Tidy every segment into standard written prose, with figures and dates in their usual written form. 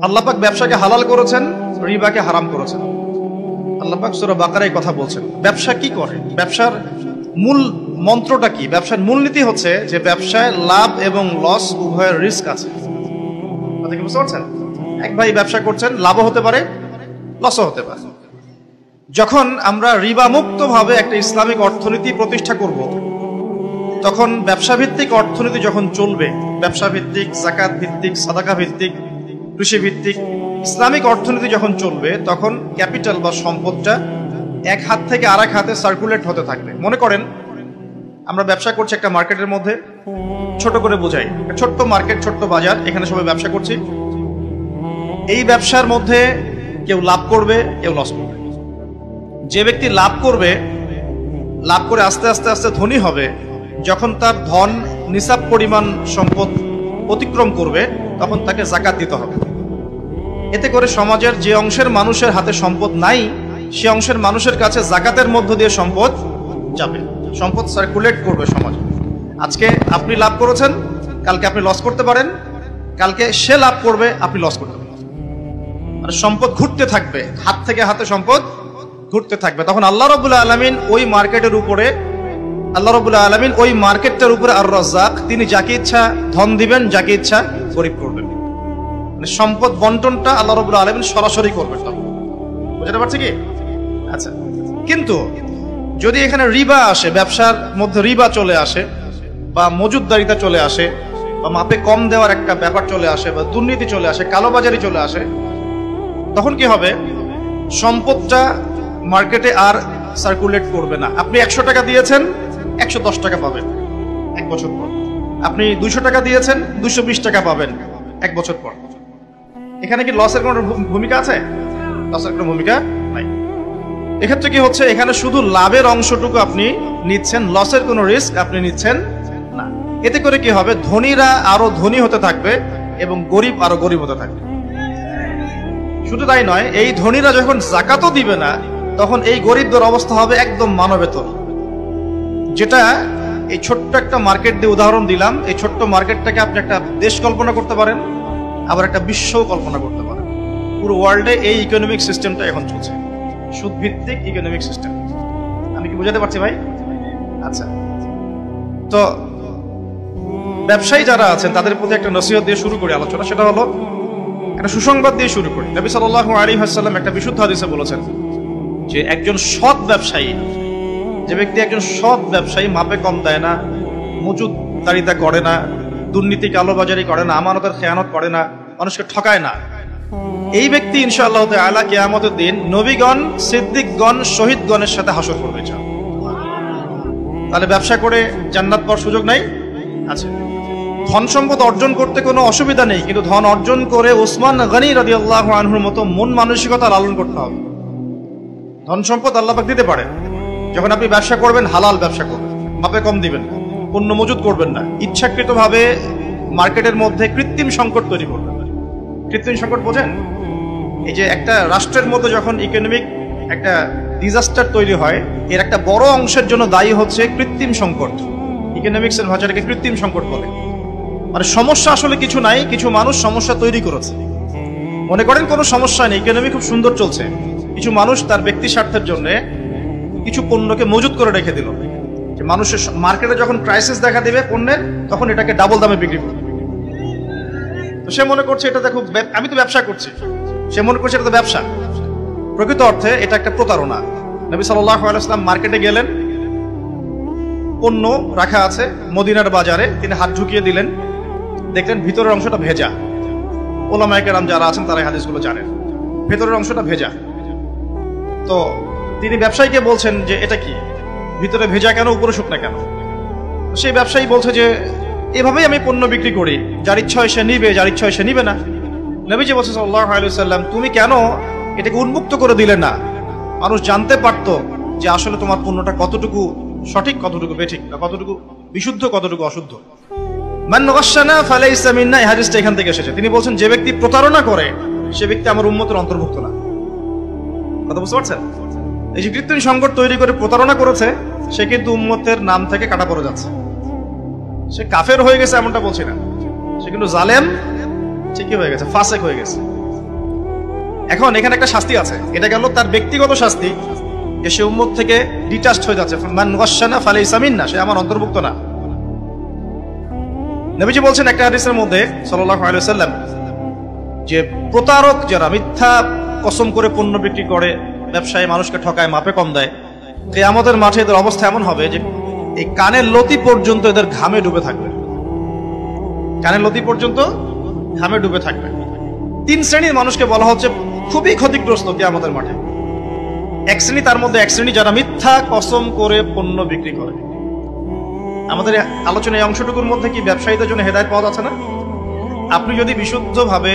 আল্লাহ পাক ব্যবসাকে হালাল করেছেন, রিবাকে হারাম করেছেন। আল্লাহ পাক সূরা বাকারায় কথা বলছেন। ব্যবসা কি করে, ব্যবসার মূল মন্ত্রটা কি? ব্যবসার মূলনীতি হচ্ছে যে ব্যবসায় লাভ এবং লস উভয়ের রিস্ক আছে। কথা কি বুঝতে পারছেন? এক ভাই ব্যবসা করছেন, লাভও হতে পারে, লসও হতে পারে। যখন আমরা রিবা মুক্ত ভাবে একটা ইসলামিক অর্থনীতি প্রতিষ্ঠা করব, তখন ব্যবসা ভিত্তিক অর্থনীতি যখন চলবে, ব্যবসা ভিত্তিক, যাকাত ভিত্তিক, সাদাকা ভিত্তিক, কৃষি ভিত্তিক ইসলামিক অর্থনীতি যখন চলবে, তখন ক্যাপিটাল বা সম্পদটা এক হাত থেকে আরেক হাতে সার্কুলেট হতে থাকবে। মনে করেন আমরা ব্যবসা করছি একটা মার্কেটের মধ্যে, ছোট করে বোঝাই, ছোট্ট মার্কেট, ছোট্ট বাজার, এখানে সবাই ব্যবসা করছি। এই ব্যবসার মধ্যে কেউ লাভ করবে, কেউ লস করবে। যে ব্যক্তি লাভ করবে, লাভ করে আস্তে আস্তে আস্তে ধনী হবে, যখন তার ধন নিসাব পরিমাণ সম্পদ অতিক্রম করবে, তখন তাকে যাকাত দিতে হবে। এতে করে সমাজের যে অংশের মানুষের হাতে সম্পদ নাই, সে অংশের মানুষের কাছে যাকাতের মধ্য দিয়ে সম্পদ যাবে, সম্পদ সার্কুলেট করবে সমাজে। আজকে আপনি লাভ করেছেন, কালকে আপনি লস করতে পারেন, কালকে সে লাভ করবে, আপনি লস করতে পারেন। আর সম্পদ ঘুরতে থাকবে, হাত থেকে হাতে সম্পদ ঘুরতে থাকবে। তখন আল্লাহ রাব্বুল আলামিন ওই মার্কেটের উপরে, আল্লাহ রাব্বুল আলামিন ওই মার্কেটটার উপরে আর রাজ্জাক, তিনি যাকে ইচ্ছা ধন দিবেন, যাকে ইচ্ছা গরিব করবেন। মানে সম্পদ বন্টনটা আল্লাহ রাব্বুল আলামিন সরাসরি করবেন। তখন বুঝতে পারছি কি? আচ্ছা, কিন্তু যদি এখানে রিবা আসে, ব্যবসার মধ্যে রিবা চলে আসে, বা মজুদদারিতা চলে আসে, বা মাপে কম দেওয়ার একটা ব্যাপার চলে আসে, বা দুর্নীতি চলে আসে, কালোবাজারি চলে আসে, তখন কি হবে? সম্পদটা মার্কেটে আর সার্কুলেট করবে না। আপনি 100 টাকা দিয়েছেন, 110 টাকা পাবেন এক বছর পর। আপনি 200 টাকা দিয়েছেন, 220 টাকা পাবেন এক বছর পর। এখানে কি লসের কোনো ভূমিকা আছে? লসের কোনো ভূমিকা নাই। এক্ষেত্রে কি হচ্ছে? এখানে শুধু লাভের অংশটুকু আপনি নিচ্ছেন, লসের কোনো রিস্ক আপনি নিচ্ছেন না। এতে করে কি হবে? ধনীরা আরো ধনী হতে থাকবে এবং গরিব আরো গরিব হতে থাকবে। শুধু তাই নয়, এই ধনীরা যখন যাকাতও দিবে না, তখন এই গরিবদের অবস্থা হবে একদম মানবেতর। যেটা এই ছোট্ট একটা মার্কেট দিয়ে উদাহরণ দিলাম, এই ছোট্ট মার্কেটটাকে আপনি একটা দেশ কল্পনা করতে পারেন, আবার একটা বিশ্বও কল্পনা করতে পারেন। পুরো ওয়ার্ল্ডে এই ইকোনমিক সিস্টেমটা এখন চলছে, সুদ ভিত্তিক ইকোনমিক সিস্টেম। আমি কি বোঝাতে পারছি ভাই? আচ্ছা, তো ব্যবসায়ী যারা আছেন তাদের প্রতি একটা নসিহত দিয়ে শুরু করি আলোচনা। সেটা হলো একটা সুসংবাদ দিয়ে শুরু করি। নবী সাল্লাল্লাহু আলাইহি ওয়াসাল্লাম একটা বিশুদ্ধ হাদিসে বলেছেন যে একজন সৎ ব্যবসায়ী, যে ব্যক্তি একজন সৎ ব্যবসায়ী, মাপে কম দেয় না, মজুদদারিতা করে না, দুর্নীতি কালোবাজারি করে না, আমানতের খেয়ানত করে না, মানুষকে ঠকায় না, এই ব্যক্তি ইনশাআল্লাহ তাআলা কিয়ামতের দিন নবীগণ, সিদ্দিকগণ, শহীদগণের সাথে হাসর করবে। তাহলে ব্যবসা করে জান্নাত পাওয়ার সুযোগ নাই? আছে। ধন সম্পদ অর্জন করতে কোনো অসুবিধা নেই, কিন্তু ধন অর্জন করে উসমান গনি রাদিয়াল্লাহু আনহুর মতো মন মানসিকতা লালন করতে হবে। ধন সম্পদ আল্লাহ পাক দিতে পারে। যখন আপনি ব্যবসা করবেন, হালাল ব্যবসা করবেন, মাপে কম দিবেন, পণ্য মজুদ করবেন না, ইচ্ছাকৃতভাবে মার্কেটের মধ্যে কৃত্রিম সংকট তৈরি করবেন। কৃত্রিম সংকট বোঝেন? এই যে একটা রাষ্ট্রের মধ্যে যখন ইকোনমিক একটা ডিজাস্টার তৈরি হয়, এর একটা বড় অংশের জন্য দায়ী হচ্ছে কৃত্রিম সংকট। ইকোনমিক্স এর ভাষাটাকে কৃত্রিম সংকট বলে। মানে সমস্যা আসলে কিছু নাই, কিছু মানুষ সমস্যা তৈরি করেছে। মনে করেন কোনো সমস্যা নেই, ইকোনমি খুব সুন্দর চলছে, কিছু মানুষ তার ব্যক্তি স্বার্থের জন্য কিছু পণ্যকে মজুত করে রেখে দিল, যে মানুষের মার্কেটে যখন ক্রাইসিস দেখা দেবে পণ্যের, তখন এটাকে ডাবল দামে বিক্রি করবে। তো সে মনে করছে এটাতে খুব, আমি তো ব্যবসা করছি, সে মনে করছে এটা তো ব্যবসা। প্রকৃত অর্থে এটা একটা প্রতারণা। নবী সাল্লাল্লাহু আলাইহি ওয়াসাল্লাম মার্কেটে গেলেন, পণ্য রাখা আছে মদিনার বাজারে, তিনি হাত ঢুকিয়ে দিলেন, দেখলেন ভিতরের অংশটা ভেজা। ওলামায়ে কেরাম যারা আছেন তারা এই হাদিসগুলো জানেন, ভেতরের অংশটা ভেজা। তো তিনি ব্যবসায়ীকে বলছেন যে এটা কি, ভিতরে ভেজা কেন, উপরে শুকনা কেন? সেই ব্যবসায়ী বলছে যে এভাবেই আমি পণ্য বিক্রি করি, যার ইচ্ছা হয় সে নিবে, যার ইচ্ছা হয় সে নিবে না। নবীজি বলছেন সাল্লাল্লাহু আলাইহি ওয়াসাল্লাম, তুমি কেন এটাকে উন্মুক্ত করে দিলে না? মানুষ জানতে পারতো যে আসলে তোমার পণ্যটা কতটুকু সঠিক, কতটুকু বেঠিক, বা কতটুকু বিশুদ্ধ, কতটুকু অশুদ্ধ। মান গাশশানা ফালাইসা মিন্না, এই হাদিসটা এখান থেকে এসেছে। তিনি বলছেন যে ব্যক্তি প্রতারণা করে সে ব্যক্তি আমার উম্মতের অন্তর্ভুক্ত না। কথা বুঝতে পারছেন? এই যে কৃত্রিম সংকট তৈরি করে প্রতারণা করেছে, সে কিন্তু উম্মতের নাম থেকে কাটা পড়ে যাচ্ছে। সে কাফের হয়ে গেছে এমনটা বলছি না, সে কিন্তু জালেম ঠিকই হয়ে গেছে, ফাসেক হয়ে গেছে। এখন এখানে একটা শাস্তি আছে, এটা গেল তার ব্যক্তিগত শাস্তি, যে সে উম্মত থেকে ডিটাচড হয়ে যাচ্ছে, মান গাশশানা ফালাইসা মিন্না, সে আমার অন্তর্ভুক্ত না। নবীজি বলছেন একটা হাদিসের মধ্যে সাল্লাল্লাহু আলাইহি ওয়াসাল্লাম, যে প্রতারক যারা মিথ্যা কসম করে পণ্য বিক্রি করে, ব্যবসায়ী মানুষকে ঠকায়, মাপে কম দেয়, কিয়ামতের মাঠে এদের অবস্থা এমন হবে যে এই কানের লতি পর্যন্ত এদের ঘামে ডুবে থাকবে, কানের লতি পর্যন্ত ঘামে ডুবে থাকবে। 3 শ্রেণীর মানুষকে বলা হচ্ছে খুবই ক্ষতিগ্রস্ত কিয়ামতের মাঠে। এক শ্রেণী, তার মধ্যে এক শ্রেণী যারা মিথ্যা কসম করে পণ্য বিক্রি করে। আমাদের আলোচনা এই অংশটুকুর মধ্যে কি ব্যবসায়ীদের জন্য হেদায়েত পাওয়া যাচ্ছে না? আপনি যদি বিশুদ্ধভাবে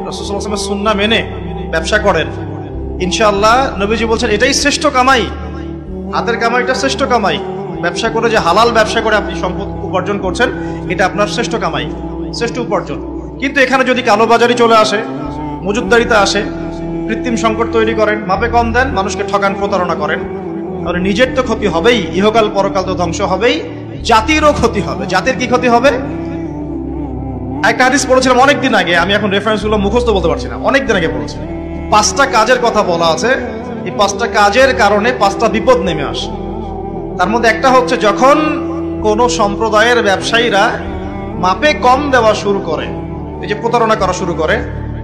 রাসূল সাল্লাল্লাহু আলাইহি ওয়াসাল্লামের সুন্নাহ মেনে ব্যবসা করেন, ইনশাআল্লাহ নবীজি বলছেন এটাই শ্রেষ্ঠ কামাই, হাতের কামাইটা শ্রেষ্ঠ কামাই। ব্যবসা করে, যে হালাল ব্যবসা করে আপনি সম্পদ উপার্জন করছেন, এটা আপনার শ্রেষ্ঠ কামাই, শ্রেষ্ঠ উপার্জন। কিন্তু এখানে যদি কালোবাজারি চলে আসে, মজুদদারিতা আসে, কৃত্রিম সংকট তৈরি করেন, মাপে কম দেন, মানুষকে ঠকান, প্রতারণা করেন, তাহলে নিজের তো ক্ষতি হবেই, ইহকাল পরকাল তো ধ্বংস হবেই, জাতিরও ক্ষতি হবে। জাতির কি ক্ষতি হবে? একটা হাদিস পড়েছিলাম অনেকদিন আগে, আমি এখন রেফারেন্সগুলো মুখস্থ বলতে পারছি না, অনেকদিন আগে পড়েছিলাম। 5টা কাজের কথা বলা আছে, এই 5টা কাজের কারণে 5টা বিপদ নেমে আসে। তার মধ্যে একটা হচ্ছে, যখন কোন সম্প্রদায়ের ব্যবসায়ীরা মাপে কম দেওয়া শুরু করে, এই যে প্রতারণা করা শুরু করে,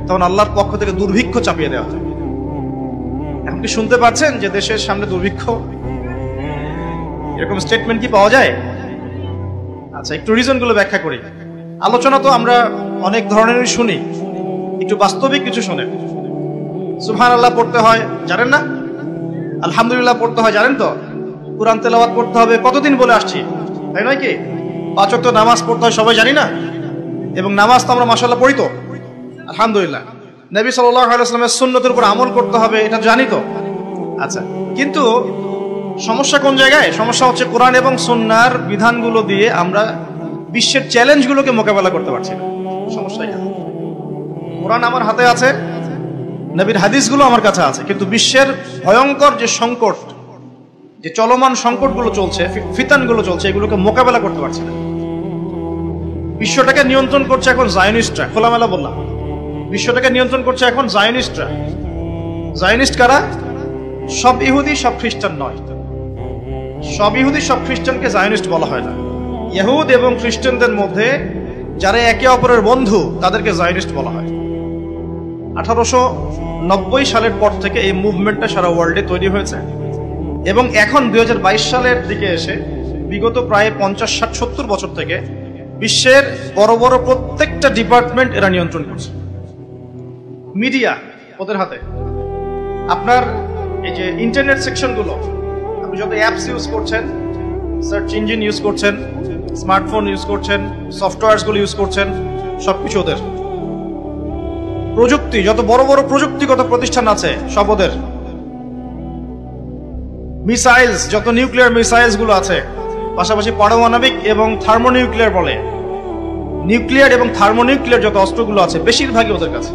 তখন আল্লাহর পক্ষ থেকে দুর্ভিক্ষ চাপিয়ে দেওয়া হয়। এখন কি শুনতে পাচ্ছেন যে দেশের সামনে দুর্ভিক্ষ? এরকম স্টেটমেন্ট কি পাওয়া যায়? আচ্ছা, একটু রিজনগুলো ব্যাখ্যা করি। আলোচনা তো আমরা অনেক ধরনেরই শুনি, একটু বাস্তবিক কিছু শুনে। সুবহানাল্লাহ পড়তে হয়, জানেন না? আলহামদুলিল্লাহ পড়তে হয়, জানেন তো? কুরআন তেলাওয়াত করতে হবে, কতদিন বলে আসছি, তাই নয় কি? 5 ওয়াক্ত নামাজ পড়তে হয়, সবাই জানি না? এবং নামাজ তো আমরা মাশাআল্লাহ পড়ি তো, আলহামদুলিল্লাহ। নবী সাল্লাল্লাহু আলাইহি ওয়াসাল্লামের সুন্নতের উপর আমল করতে হবে, এটা জানি তো। আচ্ছা, কিন্তু সমস্যা কোন জায়গায়? সমস্যা হচ্ছে কোরআন এবং সুন্নাহর বিধানগুলো দিয়ে আমরা বিশ্বের চ্যালেঞ্জগুলোকে মোকাবেলা করতে পারছি না। সমস্যা এটা। কোরআন আমার হাতে আছে, নবীর হাদিসগুলো আমার কাছে আছে, কিন্তু বিশ্বের ভয়ঙ্কর যে সংকট, যে চলমান সংকটগুলো চলছে, ফিতানগুলো চলছে, এগুলোকে মোকাবেলা করতে পারছি না। বিশ্বটাকে নিয়ন্ত্রণ করছে এখন জায়নিস্টরা, খোলামেলা বললাম, বিশ্বটাকে নিয়ন্ত্রণ করছে এখন জায়নিস্টরা। জায়নিস্ট কারা? সব ইহুদি সব খ্রিস্টান নয়, সব ইহুদি সব খ্রিস্টানকে জায়নিস্ট বলা হয় না। ইহুদ এবং খ্রিস্টানদের মধ্যে যারা একে অপরের বন্ধু, তাদেরকে জায়নিস্ট বলা হয়। 1890 সালের পর থেকে এই মুভমেন্টটা সারা ওয়ার্ল্ডে তৈরি হয়েছে, এবং এখন 2022 সালের দিকে এসে বিগত প্রায় 50, 60, 70 বছর থেকে বিশ্বের বড় বড় প্রত্যেকটা ডিপার্টমেন্ট এরা নিয়ন্ত্রণ করছে। মিডিয়া ওদের হাতে। আপনার এই যে ইন্টারনেট সেকশনগুলো, আপনি যত অ্যাপস ইউজ করছেন, সার্চ ইঞ্জিন ইউজ করছেন, স্মার্টফোন ইউজ করছেন, সফটওয়্যারসগুলো ইউজ করছেন, সবকিছু ওদের। প্রযুক্তি, যত বড় বড় প্রযুক্তিগত প্রতিষ্ঠান আছে, সব ওদের। মিসাইলস, যত নিউক্লিয়ার মিসাইলস গুলো আছে, পাশাপাশি পারমাণবিক এবং থার্মোনিউক্লিয়ার বলে, নিউক্লিয়ার এবং থার্মোনিউক্লিয়ার যত অস্ত্রগুলো আছে, বেশিরভাগই ওদের কাছে।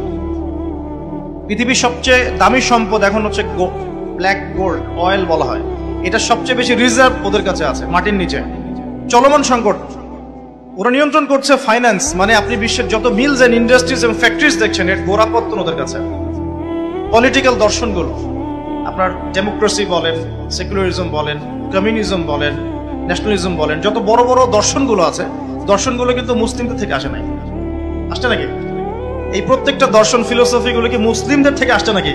পৃথিবীর সবচেয়ে দামি সম্পদ এখন হচ্ছে ব্ল্যাক গোল্ড, অয়েল বলা হয়, এটা সবচেয়ে বেশি রিজার্ভ ওদের কাছে আছে মাটির নিচে। চলমান সংকট, ওরা নিয়ন্ত্রণ করছে ফাইন্যান্স, মানে আপনি বিশ্বের যত মিলস এন্ড ইন্ডাস্ট্রিজ এবং ফ্যাক্টরিজ দেখছেন, এর গোড়াপত্তন ওদের কাছে। পলিটিক্যাল দর্শনগুলো, আপনার ডেমোক্রেসি বলেন, সেকুলারিজম বলেন, কমিউনিজম বলেন, ন্যাশনালিজম বলেন, যত বড় বড় দর্শনগুলো আছে, দর্শনগুলো কিন্তু মুসলিমদের থেকে আসে নাই, আসছে নাকি? এই প্রত্যেকটা দর্শন, ফিলোসফিগুলো কি মুসলিমদের থেকে আসছে নাকি?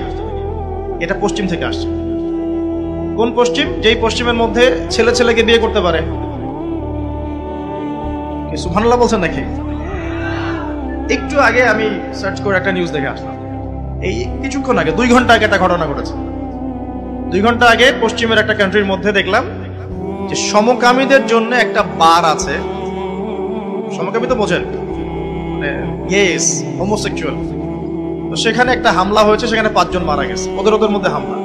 এটা পশ্চিম থেকে আসছে। কোন পশ্চিম? যেই পশ্চিমের মধ্যে ছেলে ছেলেকে বিয়ে করতে পারে। সুবহানাল্লাহ বলছেন নাকি? একটু আগে আমি সার্চ করে একটা নিউজ দেখে আসলাম, এই কিছুক্ষণ আগে, 2 ঘন্টা আগে একটা ঘটনা ঘটেছে। 2 ঘন্টা আগে পশ্চিমের একটা কান্ট্রির মধ্যে দেখলাম যে সমকামীদের জন্য একটা বার আছে। সমকামী তো বোঝেন, গেস, হোমোসেক্সুয়াল। তো সেখানে একটা হামলা হয়েছে, সেখানে 5 জন মারা গেছে, ওদের মধ্যে হামলা।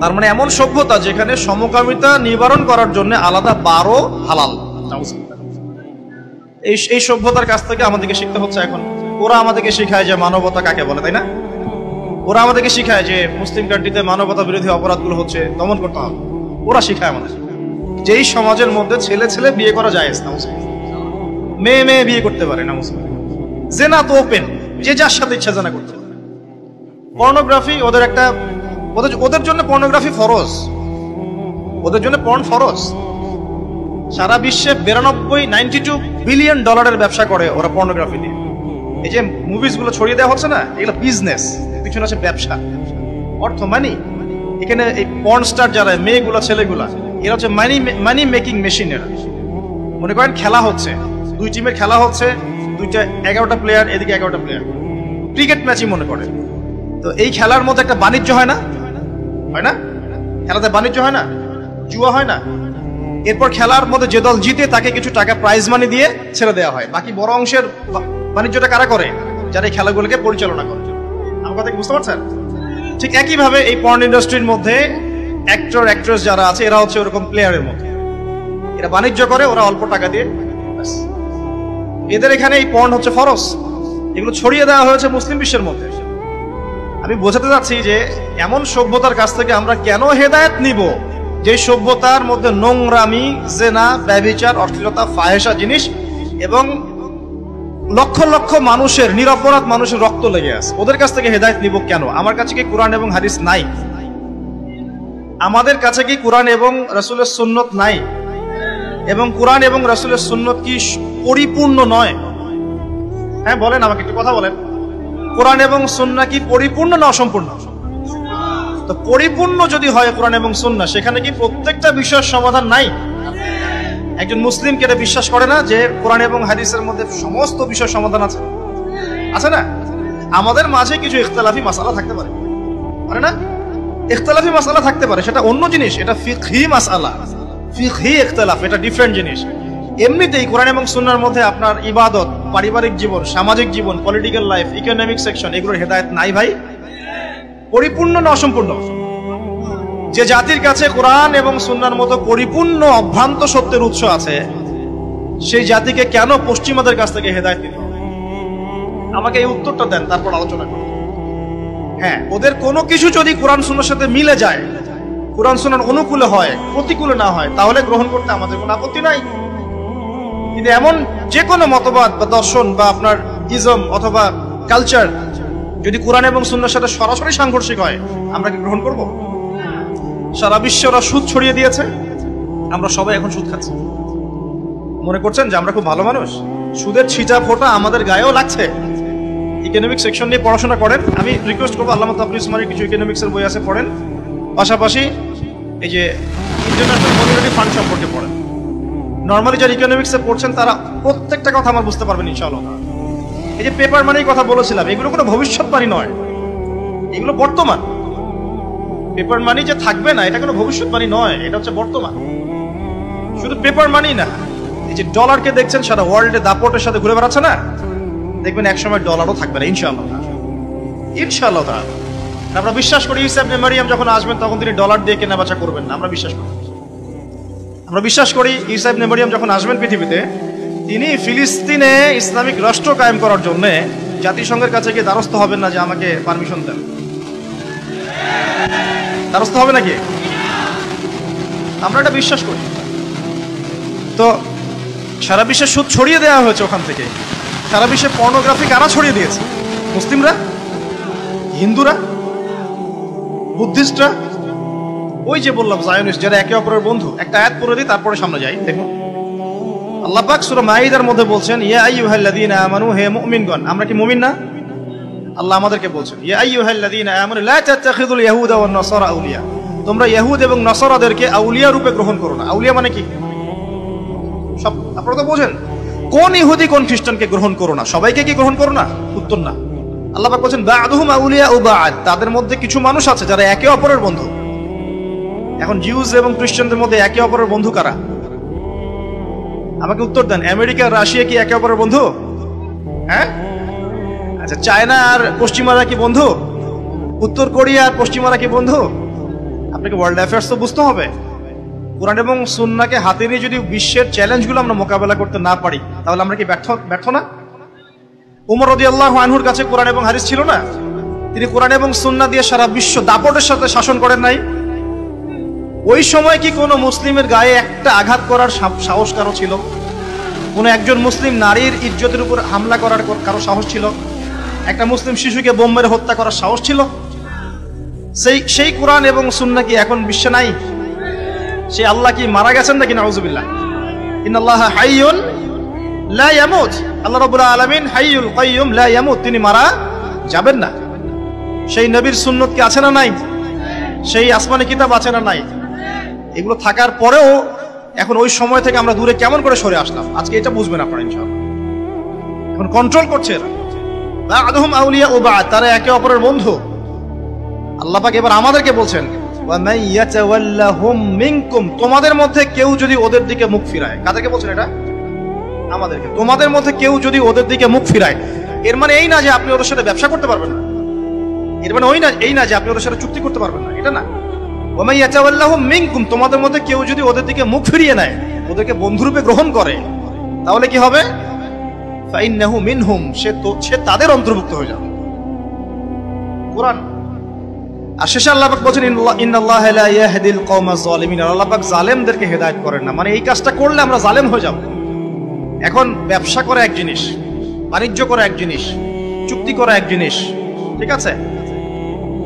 তার মানে এমন সভ্যতা যেখানে সমকামিতা নিবারণ করার জন্য আলাদা বারও হালাল। এই সভ্যতার কাছ থেকে আমাদেরকে শিখতে হচ্ছে এখন। ওরা আমাদেরকে শিখায় যে মানবতা কাকে বলে, তাই না? ওরা আমাদেরকে শিখায় যে মুসলিম কান্ট্রিতে মানবতা বিরোধী অপরাধগুলো হচ্ছে, দমন করতে হবে। ওরা শিখায় আমাদের যেই সমাজের মধ্যে ছেলে ছেলে বিয়ে করা যায় না, মেয়ে মেয়ে বিয়ে করতে পারে না, জেনা তো ওপেন, যে যার সাথে ইচ্ছা জেনা করতে পারে। পর্নোগ্রাফি ওদের একটা, ওদের জন্য পর্নোগ্রাফি ফরজ, ওদের জন্য পর্ন ফরজ। সারা বিশ্বে 92 বিলিয়ন ডলারের ব্যবসা করে ওরা পর্নোগ্রাফি দিয়ে। এই যে মুভিজ গুলো ছড়িয়ে দেওয়া হচ্ছে না, এগুলো বিজনেস, পিছনে আছে ব্যবসা, অর্থ, মানি। এখানে এই পর্ন স্টার যারা মেয়েগুলা ছেলেগুলা, এরা হচ্ছে মানি মেকিং মেশিন। এরা মনে করেন খেলা হচ্ছে, দুই টিমের খেলা হচ্ছে, দুইটা 11টা প্লেয়ার, এদিকে 11টা প্লেয়ার, ক্রিকেট ম্যাচই মনে করে। তো এই খেলার মধ্যে একটা বাণিজ্য হয় না, হয় না? খেলাতে বাণিজ্য হয় না, জুয়া হয় না? এরপর খেলার মধ্যে যে দল জিতে তাকে কিছু টাকা প্রাইজ মানি দিয়ে ছেড়ে দেওয়া হয়। বাকি বড় অংশের বাণিজ্যটা কারা করে? যারা এই খেলাগুলোকে পরিচালনা করে। আমার কথা কি বুঝতে পারছেন? ঠিক একইভাবে এই পর্ন ইন্ডাস্ট্রির মধ্যে অ্যাক্টর অ্যাক্ট্রেস যারা আছে, এরা হচ্ছে ওরকম প্লেয়ারের মধ্যে, এরা বাণিজ্য করে, ওরা অল্প টাকা দিয়ে। এদের এখানে এই পর্ন হচ্ছে ফরজ। এগুলো ছড়িয়ে দেওয়া হয়েছে মুসলিম বিশ্বের মধ্যে। আমি বোঝাতে চাচ্ছি যে এমন সভ্যতার কাছ থেকে আমরা কেন হেদায়েত নিব যে সভ্যতার মধ্যে নোংরামি, জেনা, ব্যভিচার, অশ্লীলতা, ফাহেসা জিনিস এবং লক্ষ লক্ষ মানুষের, নিরপরাধ মানুষের রক্ত লেগে আছে। ওদের কাছ থেকে হেদায়েত নিব কেন? আমার কাছে কি কোরআন এবং হাদিস নাই? আমাদের কাছে কি কোরআন এবং রাসূলের সুন্নত নাই? এবং কোরআন এবং রাসূলের সুন্নত কি পরিপূর্ণ নয়? হ্যাঁ বলেন, আমাকে একটু কথা বলেন। কোরআন এবং সুন্নাহ কি পরিপূর্ণ না অসম্পূর্ণ? তো পরিপূর্ণ যদি হয় কোরআন এবং সুন্নাহ, সেখানে কি প্রত্যেকটা বিষয়ের সমাধান নাই? একজন মুসলিম কি এটা বিশ্বাস করে না যে কোরআন এবং হাদিসের মধ্যে সমস্ত বিষয়ের সমাধান আছে? আছে না? আমাদের মাঝে কিছু ইখতিলাফি মাসালা থাকতে পারে, পারে না? ইখতিলাফি মাসালা থাকতে পারে, সেটা অন্য জিনিস। এটা ফিকহি মাসালা, ফিকহি ইখতিলাফ, এটা ডিফারেন্ট জিনিস। এমনিতেই কোরআন এবং সুন্নাহর মধ্যে আপনার ইবাদত, পারিবারিক জীবন, সামাজিক জীবন, পলিটিক্যাল লাইফ, ইকোনমিক সেকশন, এগুলোর হেদায়েত নাই ভাই। পরিপূর্ণ না অসম্পূর্ণ? যে জাতির কাছে কোরআন এবং সুন্নাহর মতো পরিপূর্ণ অভ্রান্ত সত্যের উৎস আছে, সেই জাতিকে কেন পশ্চিমাদের কাছ থেকে হেদায়েত নিতে হবে? আমাকে এই উত্তরটা দেন, তারপর আলোচনা করব। হ্যাঁ, ওদের কোনো কিছু যদি কোরআন সুন্নাহর সাথে মিলে যায়, কোরআন সুন্নাহর অনুকূলে হয়, প্রতিকূলে না হয়, তাহলে গ্রহণ করতে আমাদের কোনো আপত্তি নাই। কিন্তু এমন যে কোনো মতবাদ বা দর্শন বা আপনার ইজম অথবা কালচার যদি কোরআন এবং সুন্নাহর সাথে সরাসরি সাংঘর্ষিক হয়, আমরা কি গ্রহণ করব? সারা বিশ্বে ওরা সুদ ছড়িয়ে দিয়েছে, আমরা সবাই এখন সুদ খাচ্ছি। মনে করছেন যে আমরা খুব ভালো মানুষ? সুদের ছিটা ফোঁটা আমাদের গায়েও লাগছে। ইকোনমিক সেকশন নিয়ে পড়াশোনা করেন। আমি রিকোয়েস্ট করবো, আল্লামা তাবরিজ উসমানীর কিছু ইকোনমিক্সের বই আছে, পড়েন। পাশাপাশি এই যে ইন্টারন্যাশনাল মনিটারি ফান্ড সম্পর্কে পড়েন। নর্মালি যারা ইকোনমিক্সে পড়ছেন তারা প্রত্যেকটা কথা আমার বুঝতে পারবেন ইনশাআল্লাহ। এই যে পেপার মানির কথা বলেছিলাম, এগুলো কোনো ভবিষ্যৎবাণী নয়, এগুলো বর্তমান। পেপার মানি যে থাকবে না, এটা কোনো ভবিষ্যৎবাণী নয়, এটা হচ্ছে বর্তমান। শুধু পেপার মানি না, এই যে ডলারকে দেখছেন সারা ওয়ার্ল্ডে দাপটের সাথে ঘুরে বেড়াচ্ছে না, দেখবেন একসময় ডলারও থাকবে না ইনশাআল্লাহ, ইনশাআল্লাহ। আমরা বিশ্বাস করি ঈসা ইবনে মারইয়াম যখন আসবেন তখন তিনি ডলার দিয়ে কেনা বেচা করবেন না, আমরা বিশ্বাস করি। আমরা বিশ্বাস করি ঈসা ইবনে মারইয়াম যখন আসবেন পৃথিবীতে, তিনি ফিলিস্তিনে ইসলামিক রাষ্ট্র কায়েম করার জন্য জাতিসংঘের কাছে গিয়ে দ্বারস্থ হবেন না যে আমাকে পারমিশন দেন। দ্বারস্থ হবে নাকি? আমরা এটা বিশ্বাস করি। তো সারা বিশ্বে সুদ ছড়িয়ে দেওয়া হয়েছে ওখান থেকে। সারা বিশ্বে পর্নোগ্রাফি কারা ছড়িয়ে দিয়েছে? মুসলিমরা, হিন্দুরা, বুদ্ধিস্টরা, ওই যে বললাম জায়নিস্ট, যারা একে অপরের বন্ধু। একটা আয়াত পড়ে দিই, তারপরে সামনে যাই। দেখুন আল্লাহ পাক সূরা মাঈদার মধ্যে বলছেন, ইয়া আইয়ুহাল্লাযীনা আমানু, হে মুমিনগণ। আমরা কি মুমিন না? আল্লাহ আমাদেরকে বলছেন, ইয়া আইয়ুহাল্লাযীনা আমানু লা তাত্তাখিযুল ইয়াহুদা ওয়ান নাসারা আউলিয়া, তোমরা ইহুদ এবং নাসারাদেরকে আউলিয়া রূপে গ্রহণ করো না। আউলিয়া মানে কি? সব আপনারা তো বোঝেন। কোন ইহুদি কোন খ্রিস্টানকে গ্রহণ করো না? সবাইকে কি গ্রহণ করো না? উত্তর না। আল্লাহ পাক বলছেন বা'দুহুম আউলিয়া ও বা'দ, তাদের মধ্যে কিছু মানুষ আছে যারা একে অপরের বন্ধু। এখন জিউস এবং খ্রিস্টানদের মধ্যে একে অপরের বন্ধু কারা? আমাকে উত্তর দেন। আমেরিকা রাশিয়া কি একে অপরের বন্ধু? হ্যাঁ, আচ্ছা। চায়না আর পশ্চিমারা কি বন্ধু? উত্তর কোরিয়া আর পশ্চিমারা কি বন্ধু? আপনাকে ওয়ার্ল্ড অ্যাফেয়ার্স তো বুঝতে হবে। কোরআন এবং সুন্নাহকে হাতে নিয়ে যদি বিশ্বের চ্যালেঞ্জগুলো আমরা মোকাবেলা করতে না পারি, তাহলে আমরা কি ব্যর্থ না? উমর রাদিয়াল্লাহু আনহুর কাছে কোরআন এবং হাদিস ছিল না? তিনি কোরআন এবং সুন্নাহ দিয়ে সারা বিশ্ব দাপটের সাথে শাসন করেন নাই? ওই সময় কি কোনো মুসলিমের গায়ে একটা আঘাত করার সাহস কারো ছিল? কোনো একজন মুসলিম নারীর ইজ্জতের উপর হামলা করার কারো সাহস ছিল? একটা মুসলিম শিশুকে বোম মেরে হত্যা করার সাহস ছিল? সেই কোরআন এবং সুন্নাহ কি এখন বিশ্বে নাই? সেই আল্লাহ কি মারা গেছেন নাকি? নাউযুবিল্লাহ। ইন্নাল্লাহা হাইয়ুন লা ইয়ামুত। আল্লাহ রাব্বুল আলামিন হাইয়ুল কাইয়ুম লা ইয়ামুত, তিনি মারা যাবেন না। সেই নবীর সুন্নত কি আছে না নাই? সেই আসমানি কিতাব আছে না নাই? এগুলো থাকার পরেও এখন ওই সময় থেকে আমরা দূরে কেমন করে সরে আসলাম, আজকে এটা বুঝবেন আপনারা ইনশাআল্লাহ। এখন কন্ট্রোল করছে এরা, বা'দুহুম আউলিয়া ও বা'দ, তারা একে অপরের বন্ধু। আল্লাহ পাক এবার আমাদেরকে বলছেন, ওয়া মান ইয়াতাওয়াল্লাহুম মিনকুম, তোমাদের মধ্যে কেউ যদি ওদের দিকে মুখ ফিরায়। কাদেরকে বলছেন এটা? আমাদেরকে। তোমাদের মধ্যে কেউ যদি ওদের দিকে মুখ ফিরায়, এর মানে এই না যে আপনি ওদের সাথে ব্যবসা করতে পারবেন না, এর মানে এই না যে আপনি ওদের সাথে চুক্তি করতে পারবেন না, এটা না। ওয়া মান ইয়াতাওয়াল্লাহুম মিনকুম, তোমাদের মধ্যে কেউ যদি ওদের দিকে মুখ ফিরিয়ে নেয়, ওদেরকে বন্ধুরূপে গ্রহণ করে, তাহলে কি হবে? ফাইন্নাহু মিনহুম, সে তাদের অন্তর্ভুক্ত হয়ে যাবে। কোরআন। আর শেষে আল্লাহ পাক বলেন, ইন্নাল্লাহা লা ইয়াহদিল কওমাজ যালিমিন, আল্লাহ পাক জালেমদেরকে হেদায়েত করেন না। মানে এই কাজটা করলে আমরা জালেম হয়ে যাব। এখন ব্যবসা করা এক জিনিস, বাণিজ্য করা এক জিনিস, চুক্তি করা এক জিনিস, ঠিক আছে,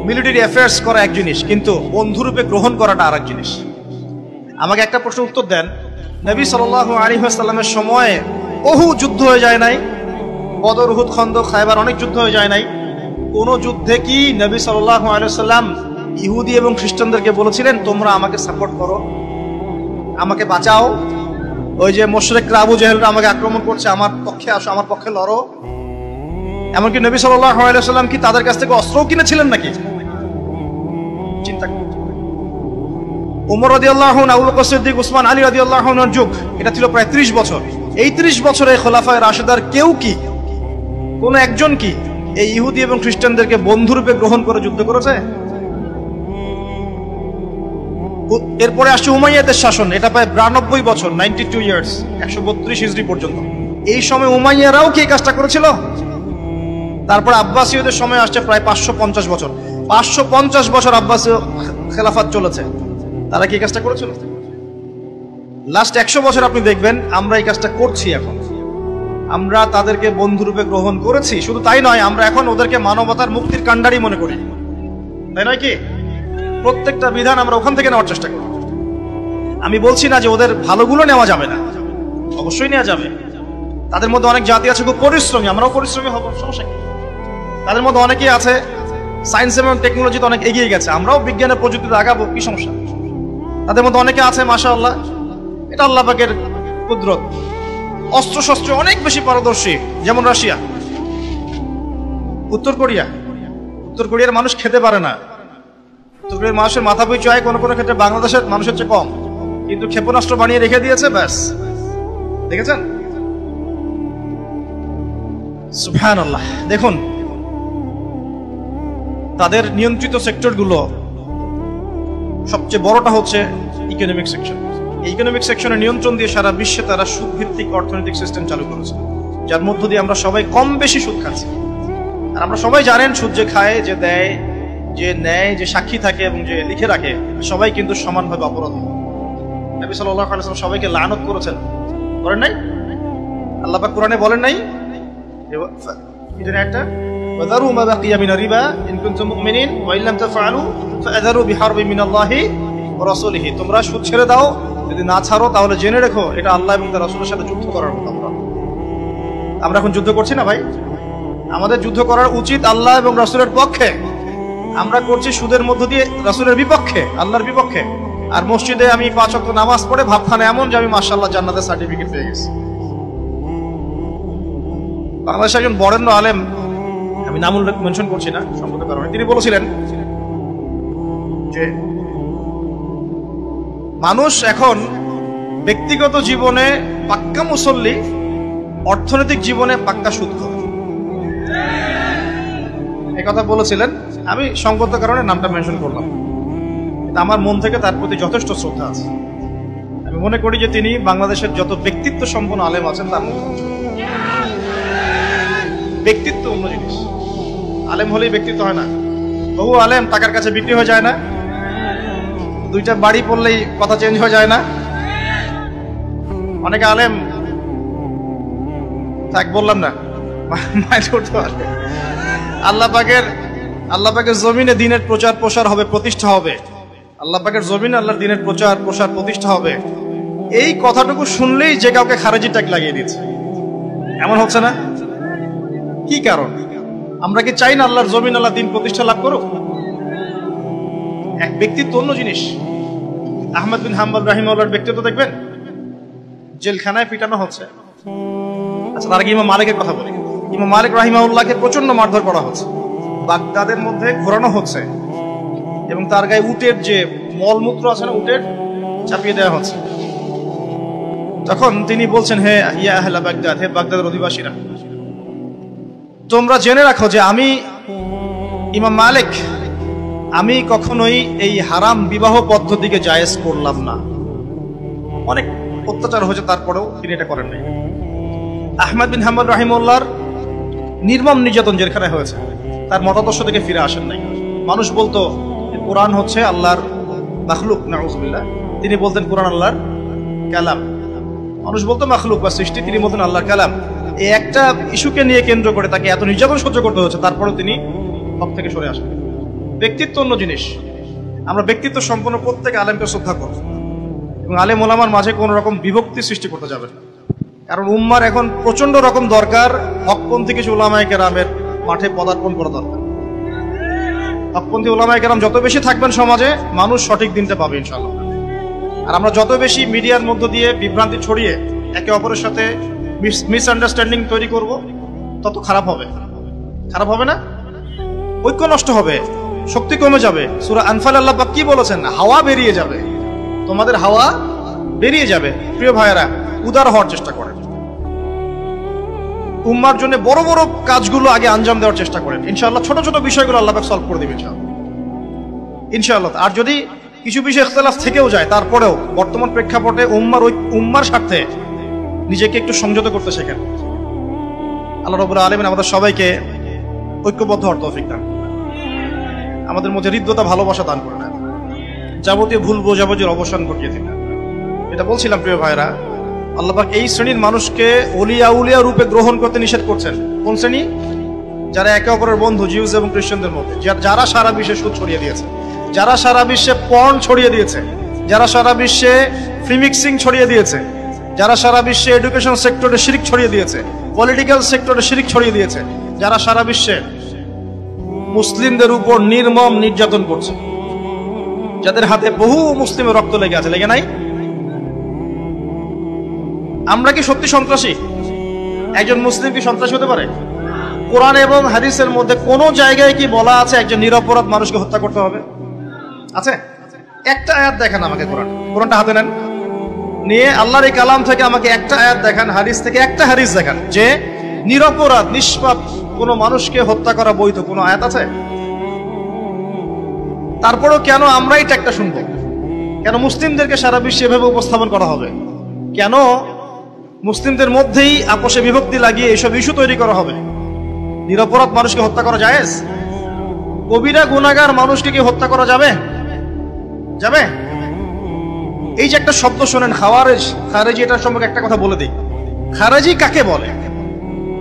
মিলিটারি অ্যাফেয়ার্স করা এক জিনিস, কিন্তু বন্ধুরূপে গ্রহণ করাটা আরেক জিনিস। আমাকে একটা প্রশ্নের উত্তর দেন, নবী সাল্লাল্লাহু আলাইহি ওয়াসাল্লামের সময়ে বহু যুদ্ধ হয়ে যায় নাই? বদর, উহুদ, খন্দক, খায়বার, অনেক যুদ্ধ হয়ে যায় নাই? কোন যুদ্ধে কি নবী সাল্লাল্লাহু আলাইহি ওয়াসাল্লাম ইহুদি এবং খ্রিস্টানদেরকে বলেছিলেন তোমরা আমাকে সাপোর্ট করো, আমাকে বাঁচাও? ওই যে মুশরিকরা, আবু জেহেলরা আমাকে আক্রমণ করছে, আমার পক্ষে আসো, আমার পক্ষে লড়ো। এমনকি নবী সাল্লাল্লাহু আলাইহি ওয়াসাল্লাম কি তাদের কাছ থেকে অস্ত্রও কিনেছিলেন নাকি? চিন্তা করুন। ওমর রাদিয়াল্লাহু আনহু, আবু বকর সিদ্দিক, উসমান, আলী রাদিয়াল্লাহু আনহুর যুগ, এটা ছিল প্রায় 30 বছর। এই 30 বছরে খোলাফায়ে রাশিদার কেউ কি, কোন একজন কি এই ইহুদি এবং খ্রিস্টানদেরকে বন্ধুরূপে গ্রহণ করে যুদ্ধ করেছে? এরপরে আসছে উমাইয়াদের শাসন, এটা প্রায় 92 বছর, 92 ইয়ার্স, 132 হিজরি পর্যন্ত। এই সময় উমাইয়ারাও কি এই কাজটা করেছিল? তারপর আব্বাসীয়দের সময় আসছে প্রায় 550 বছর। 550 বছর আব্বাসীয় খেলাফত চলেছে, তারা কি এই কাজটা করেছিল? লাস্ট 100 বছর আপনি দেখবেন আমরা এই কাজটা করছি। এখন আমরা তাদেরকে বন্ধুরূপে গ্রহণ করেছি, শুধু তাই নয়, আমরা এখন ওদেরকে মানবতার মুক্তির কাণ্ডারি মনে করি, তাই নয় কি? প্রত্যেকটা বিধান আমরা ওখান থেকে নেওয়ার চেষ্টা করি। আমি বলছি না যে ওদের ভালোগুলো নেওয়া যাবে না, অবশ্যই নেওয়া যাবে। তাদের মধ্যে অনেক জাতি আছে খুব পরিশ্রমী, আমরাও পরিশ্রমী হব, সমস্যা কি? তাদের মধ্যে অনেকেই আছে সায়েন্স এবং টেকনোলজিতে অনেক এগিয়ে গেছে, আমরাও বিজ্ঞানের প্রযুক্তিতে আগাবো, কি সমস্যা? তাদের মধ্যে অনেকে আছে মাশাআল্লাহ, এটা আল্লাহ পাকের কুদরত, অস্ত্র শস্ত্র অনেক বেশি পারদর্শী, যেমন রাশিয়া, উত্তর কোরিয়ার মানুষ খেতে পারে না, উত্তর কোরিয়ার মানুষের মাথা পিছু আয় কোনো কোনো ক্ষেত্রে বাংলাদেশের মানুষের চেয়ে কম, কিন্তু ক্ষেপণাস্ত্র বানিয়ে রেখে দিয়েছে, ব্যাস। দেখেছেন? সুবহানাল্লাহ। দেখুন তাদের নিয়ন্ত্রিত সেক্টরগুলো, সবচেয়ে বড়টা হচ্ছে ইকোনমিক সেকশন। এই ইকোনমিক সেকশনের নিয়ন্ত্রণ দিয়ে সারা বিশ্বে তারা সুদভিত্তিক অর্থনৈতিক সিস্টেম চালু করেছে, যার মধ্য দিয়ে আমরা সবাই কম বেশি সুদ খাচ্ছি। আর আমরা সবাই জানেন সুদ যে খায়, যে দেয়, যে নেয়, যে সাক্ষী থাকে এবং যে লিখে রাখে, সবাই কিন্তু সমানভাবে অপরাধী। নবী সাল্লাল্লাহু আলাইহি ওয়াসাল্লাম সবাইকে লানত করেছেন, করেন নাই? আল্লাহ পাক কোরআনে বলেন নাই একটা, ওয়াযারু মা বাকিয়া মিনার রিবা ইন কুনতুম মুমিনিন ওয়া ইন লাম তাফআলু ফাযারু বিহারবিন মিনাল্লাহি ওয়া রাসূলিহি, তোমরা সুদ ছেড়ে দাও, যদি না ছাড়ো তাহলে জেনে রেখো এটা আল্লাহ এবং তার রাসূলের সাথে যুদ্ধ করার মতো। আমরা এখন যুদ্ধ করছি না ভাই? আমাদের যুদ্ধ করার উচিত আল্লাহ এবং রাসূলের পক্ষে। আমরা করছি সুদের মধ্য দিয়ে রাসূলের বিপক্ষে, আল্লাহর বিপক্ষে। আর মসজিদে আমি 5 ওয়াক্ত নামাজ পড়ে ভাবখানে এমন যে আমি মাশাআল্লাহ জান্নাতের সার্টিফিকেট পেয়ে গেছি। বাংলাদেশের একজন বরেণ্য আলেম, আমি নাম উল্লেখ মেনশন করছি না সম্পর্কের কারণে, তিনি বলেছিলেন যে মানুষ এখন ব্যক্তিগত জীবনে পাক্কা মুসল্লি, অর্থনৈতিক জীবনে পাক্কা সুদখোর। এই কথা বলেছিলেন, আমি সংগত কারণে নামটা মেনশন করলাম। আমার মন থেকে তার প্রতি যথেষ্ট শ্রদ্ধা আছে। আমি মনে করি যে তিনি বাংলাদেশের যত ব্যক্তিত্ব সম্পন্ন আলেম আছেন তার মধ্যে ব্যক্তিত্ব অন্য জিনিস। আলেম হলেই ব্যক্তিত্ব হয় না। বহু আলেম টাকার কাছে বিক্রি হয়ে যায় না, 2টা বাড়ি পড়লেই কথা চেঞ্জ হয়ে যায় না। অনেকে আলেম থাক বললাম না, মাইল করতে পারে। আল্লাহ পাকের আল্লাহ পাকের জমিনে দিনের প্রচার প্রসার হবে, প্রতিষ্ঠা হবে। আল্লাহ পাকের জমিনে আল্লাহর দিনের প্রচার প্রসার প্রতিষ্ঠা হবে, এই কথাটুকু শুনলেই যে কাউকে খারেজি ট্যাগ লাগিয়ে দিচ্ছে। এমন হচ্ছে না? কি কারণ? আমরা কি চাই না আল্লাহর জমিন আল্লাহ দিন প্রতিষ্ঠা লাভ করুক? এক ব্যক্তিত্ব অন্য জিনিস। আহমদ বিন হাম্বল রাহিমাহুল্লাহর ব্যক্তিত্ব দেখবেন, জেলখানায় পিটানো হচ্ছে। আচ্ছা, তার আগে ইমাম মালিকের কথা বলি। ইমাম মালিক রাহিমাহুল্লাহকে প্রচন্ড মারধর করা হচ্ছে, বাগদাদের মধ্যে ঘোরানো হচ্ছে এবং তার গায়ে উটের যে মলমূত্র আছে না, উটের চাপিয়ে দেওয়া হচ্ছে। তখন তিনি বলছেন, হে ইয়া আহলা বাগদাদ, হে বাগদাদের অধিবাসীরা, তোমরা জেনে রাখো যে আমি ইমাম মালিক, আমি কখনোই এই হারাম বিবাহ পদ্ধতিকে জায়েজ করলাম না। অনেক অত্যাচার হয়েছে, তারপরেও তিনি এটা করেন নাই। আহমদ বিন হাম্বল রাহিমাহুল্লাহর নির্মম নির্যাতন জেলখানায় হয়েছে, তার মতাদর্শ থেকে ফিরে আসেন নাই। মানুষ বলতো কোরআন হচ্ছে আল্লাহর মাখলুক, নাউযুবিল্লাহ। তিনি বলতেন কোরআন আল্লাহর কালাম। মানুষ বলতো মাখলুক বা সৃষ্টি, তিনি বলতেন আল্লাহর কালাম। এই একটা ইস্যুকে নিয়ে কেন্দ্র করে তাকে এত নির্যাতন সহ্য করতে হচ্ছে, তারপরেও তিনি হক থেকে সরে আসেন। ব্যক্তিত্ব অন্য জিনিস। আমরা ব্যক্তিত্ব সম্পন্ন প্রত্যেক আলেমকে শ্রদ্ধা করব এবং আলেম ওলামার মাঝে কোন রকম বিভক্তি সৃষ্টি করতে যাবে না। কারণ উম্মার এখন প্রচন্ড রকম দরকার হকপন্থী কিছু উলামায়ে কেরামের মাঠে পদার্পণ করা দরকার। হকপন্থী উলামায়ে কেরাম যত বেশি থাকবেন সমাজে, মানুষ সঠিক দিনটা পাবে ইনশাআল্লাহ। আর আমরা যত বেশি মিডিয়ার মধ্য দিয়ে বিভ্রান্তি ছড়িয়ে একে অপরের সাথে মিসআন্ডারস্ট্যান্ডিং তৈরি করব, তত খারাপ হবে। খারাপ হবে না? ঐক্য নষ্ট হবে, শক্তি কমে যাবে। সূরা আনফাল আল্লাহ পাক কি বলেছেন? হাওয়া বেরিয়ে যাবে, তোমাদের হাওয়া বেরিয়ে যাবে। প্রিয় ভাইয়েরা, উদার হওয়ার চেষ্টা করেন। উম্মার জন্য বড় বড় কাজগুলো আগে আঞ্জাম দেওয়ার চেষ্টা করেন। ইনশাআল্লাহ ছোট ছোট বিষয়গুলো আল্লাহ পাক সলভ করে দিবেন ইনশাআল্লাহ। আর যদি কিছু বিষয় ইখতিলাফ থেকেও যায়, তারপরেও বর্তমান প্রেক্ষাপটে উম্মার স্বার্থে নিজেকে একটু সংযত করতে শেখেন। আল্লাহ রাব্বুল আলামিন আমাদের সবাইকে ঐক্যবদ্ধ হওয়ার তৌফিক দান, আমাদের মধ্যে হৃদ্যতা ভালোবাসা দান করে নেন, যাবতীয় ভুল বোঝাবুঝির অবসান ঘটিয়ে দিন। এটা বলছিলাম প্রিয় ভাইরা, আল্লাহ পাক এই শ্রেণীর মানুষকে ওলিয়া উলিয়া রূপে গ্রহণ করতে নিষেধ করছেন। কোন শ্রেণী? যারা একে অপরের বন্ধু, জিউস এবং খ্রিস্টানদের মধ্যে, যারা সারা বিশ্বে সুদ ছড়িয়ে দিয়েছে, যারা সারা বিশ্বে পর্ন ছড়িয়ে দিয়েছে, যারা সারা বিশ্বে ফ্রিমিক্সিং ছড়িয়ে দিয়েছে, যারা সারা বিশ্বে এডুকেশন সেক্টরে শিরক ছড়িয়ে দিয়েছে, পলিটিক্যাল সেক্টরে শিরক ছড়িয়ে দিয়েছে, যারা সারা বিশ্বে মুসলিমদের উপর নির্মম নির্যাতন করছে, যাদের হাতে বহু মুসলিমের রক্ত লেগে আছে, লেগে নাই? আমরা কি সত্যি সন্ত্রাসী? একজন মুসলিম কি সন্ত্রাসী হতে পারে? কোরআন এবং হাদিসের মধ্যে কোন জায়গায় কি বলা আছে একজন নিরপরাধ মানুষকে হত্যা করতে হবে? আছে? একটা আয়াত দেখান আমাকে। কোরআনটা হাতে নেন, নিয়ে আল্লাহর এই কালাম থেকে আমাকে একটা আয়াত দেখান, হাদিস থেকে একটা হাদিস দেখান যে নিরপরাধ নিষ্পাপ কোন মানুষকে হত্যা করা বৈধ। কোন আয়াত আছে? তারপরেও কেন আমরা এই ট্যাগটা শুনবো? কেন মুসলিমদেরকে সারা বিশ্বে এভাবে উপস্থাপন করা হবে? কেন মুসলিমদের মধ্যেই আপোষে বিভক্তি লাগিয়ে এইসব ইস্যু তৈরি করা হবে? নিরপরাধ মানুষকে হত্যা করা জায়েজ? কবিরা গুনাহগার মানুষকে কি হত্যা করা যাবে? যাবে? এই যে একটা শব্দ শোনেন খাওয়ারেজ, খারেজি, এটার সম্পর্কে একটা কথা বলে দিই। খারেজি কাকে বলে?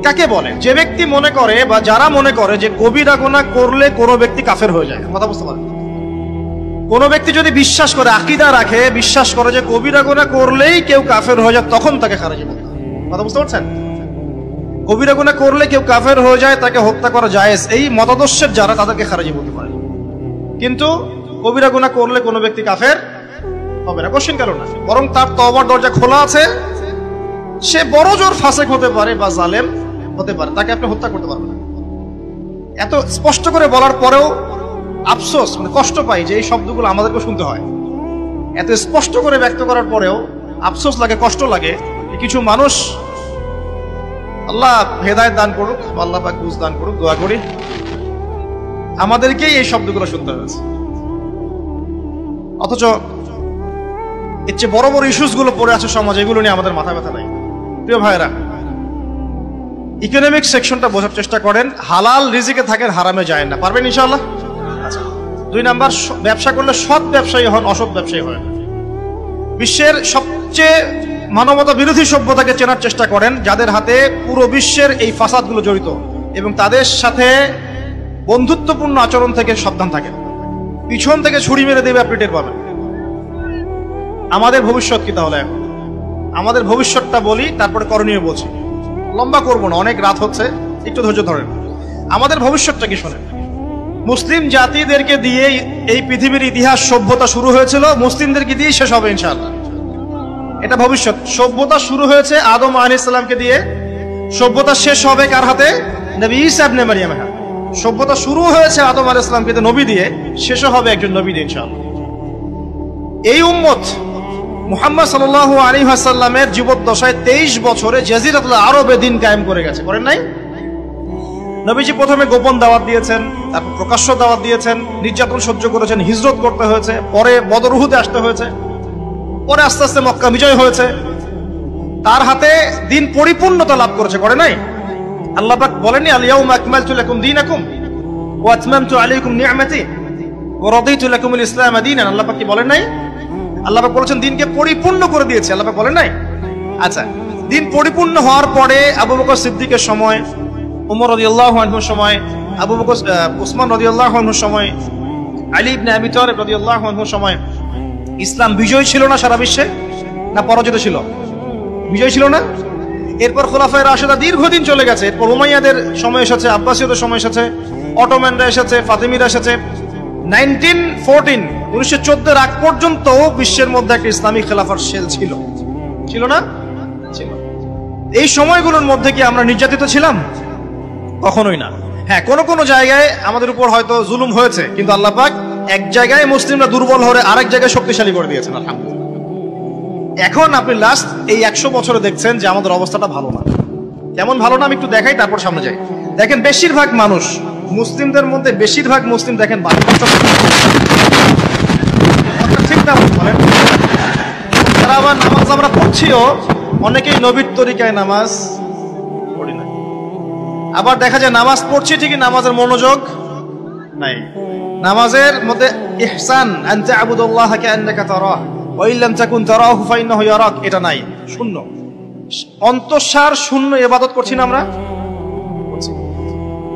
কাকে বলে? যে ব্যক্তি মনে করে বা যারা মনে করে যে কবিরা গুনাহ করলে কোনো ব্যক্তি কাফের হয়ে যায়। কথা বুঝতে পারেন? কোনো ব্যক্তি যদি বিশ্বাস করে, আকীদা রাখে, বিশ্বাস করে যে কবিরা গুনাহ করলেই কেউ কাফের হয়ে যায়, তখন তাকে খারেজি বলতে হয়। কথা বুঝতে পারছেন? কবিরা গুনাহ করলে কেউ কাফের হয়ে যায়, তাকে হত্যা করা জায়েজ, এই মতাদর্শের যারা, তাদেরকে খারেজি বলতে পারে। কিন্তু কবিরা গুনাহ করলে কোনো ব্যক্তি কাফের হবে না, কোশ্চেন কেন না, বরং তার তওবার দরজা খোলা আছে। সে বড় জোর ফাসেক হতে পারে বা জালেম হতে পারে, তাকে আপনি হত্যা করতে পারবেন না। এত স্পষ্ট করে বলার পরেও আফসোস, মানে কষ্ট পাই যে এই শব্দগুলো আমাদেরকে শুনতে হয়। এত স্পষ্ট করে ব্যক্ত করার পরেও আফসোস লাগে, কষ্ট লাগে। কিছু মানুষ, আল্লাহ হেদায়েত দান করুক, আল্লাহ পাক বুঝ দান করুক, দোয়া করি, আমাদেরকেই এই শব্দগুলো শুনতে হয়েছে। অথচ এর চেয়ে বড় বড় ইস্যুস গুলো পড়ে আছে সমাজে, এগুলো নিয়ে আমাদের মাথা ব্যথা নাই। প্রিয় ভাইরা, ইকোনমিক সেকশনটা বোঝার চেষ্টা করেন। হালাল রিজিকে থাকেন, হারামে যায় না। পারবেন ইনশাআল্লাহ? আচ্ছা, 2 নাম্বার, ব্যবসা করলে সৎ ব্যবসায়ী হন, অসৎ ব্যবসায়ী হয়। বিশ্বের সবচেয়ে মানবতা বিরোধী সভ্যতাকে চেনার চেষ্টা করেন, যাদের হাতে পুরো বিশ্বের এই ফাসাদগুলো জড়িত, এবং তাদের সাথে বন্ধুত্বপূর্ণ আচরণ থেকে সাবধান থাকেন। পিছন থেকে ছুরি মেরে দেবে, আপনি টের পাবেন। আমাদের ভবিষ্যৎ কি তাহলে? এখন আমাদের ভবিষ্যৎটা বলি, তারপরে করণীয় বলছি। লম্বা করবো না, অনেক রাত হচ্ছে, একটু ধৈর্য ধরেন। আমাদের ভবিষ্যৎটা কি শোনেন। মুসলিম জাতিদেরকে দিয়ে এই পৃথিবীর ইতিহাস, সভ্যতা শুরু হয়েছিল, মুসলিমদেরকে দিয়ে শেষ হবে ইনশাআল্লাহ। এটা ভবিষ্যৎ। সভ্যতা শুরু হয়েছে আদম আলাইহিস সালামকে দিয়ে, সভ্যতা শেষ হবে কার হাতে? নবী ঈসা ইবনে মারইয়ামের হাতে। সভ্যতা শুরু হয়েছে আদম আলাইহিস সালামকে দিয়ে, নবী দিয়ে, শেষ হবে একজন নবী দিয়ে ইনশাআল্লাহ। এই উম্মত মুহাম্মদ সাল্লাল্লাহু আলাইহি ওয়াসাল্লামের জীবদ্দশায় 23 বছরে জাজিরাতুল আরবে দিন কায়েম করে গেছে, করেন নাই? নবীজি প্রথমে গোপন দাওয়াত দিয়েছেন, তারপর প্রকাশ্য দাওয়াত দিয়েছেন, নির্যাতন সহ্য করেছেন, হিজরত করতে হয়েছে, পরে বদর উহুদে আসতে হয়েছে, পরে আস্তে আস্তে মক্কা বিজয় হয়েছে। তার হাতে দিন পরিপূর্ণতা লাভ করেছে, করে নাই? আল্লাহ পাক বলেননি আল ইয়াউমা আকমালতু লাকুম দীনাকুম ওয়া আতমামতু আলাইকুম নি'মাতি ওয়া রাদিতু লাকুমুল ইসলাম দীনান। আল্লাহ পাক কি বলেন নাই? আল্লাহ পাক বলেছেন দিনকে পরিপূর্ণ করে দিয়েছে। আল্লাহ পাক বলেন নাই? আচ্ছা, দিন পরিপূর্ণ হওয়ার পরে আবু বকর সিদ্দিকের সময়, ওমর রাদিয়াল্লাহু আনহুর সময়, আবু বকর উসমান রাদিয়াল্লাহু আনহুর সময়, আলী ইবনে আবি তালিব রাদিয়াল্লাহু আনহুর সময় ইসলাম বিজয় ছিল না সারা বিশ্বে? না পরাজিত ছিল? বিজয় ছিল না? এরপর খোলাফায়ে রাশিদা দীর্ঘদিন চলে গেছে, এরপর উমাইয়াদের সময় এসেছে, আব্বাসীয়দের সময় এসেছে, অটোম্যানরা এসেছে, ফাতিমিরা এসেছে। 1914 আগ পর্যন্ত বিশ্বের মধ্যে একটা ইসলামিক খেলাফার সেল ছিল, ছিল না? ছিল। এই সময়গুলোর মধ্যে কি আমরা নির্যাতিত ছিলাম? কখনোই না। হ্যাঁ, কোন কোন জায়গায় আমাদের উপর হয়তো জুলুম হয়েছে, কিন্তু আল্লাহ পাক এক জায়গায় মুসলিমরা দুর্বল হয়ে আরেক জায়গায় শক্তিশালী করে দিয়েছেন, আলহামদুলিল্লাহ। এখন আপনি লাস্ট এই 100 বছরে দেখছেন যে আমাদের অবস্থাটা ভালো না। কেমন ভালো না আমি একটু দেখাই, তারপর সামনে যাই। দেখেন, বেশিরভাগ মানুষ, মুসলিমদের মধ্যে বেশিরভাগ মুসলিম দেখেন ঠিক না বলেন? তারা আবার নামাজ আমরা পড়ছিও, অনেকেই নবীর তরিকায় নামাজ পড়ি না। আবার দেখা যায় নামাজ পড়ছি ঠিকই, নামাজের মনোযোগ নাই। নামাজের মধ্যে ইহসান আন তা'বুদাল্লাহা কাআন্নাকা তারাহু ওয়া ইল্লাম তাকুন তারাহু ফাইন্নাহু ইয়ারাক, এটা নাই, শূন্য, অন্তঃসার শূন্য ইবাদত করছি না আমরা।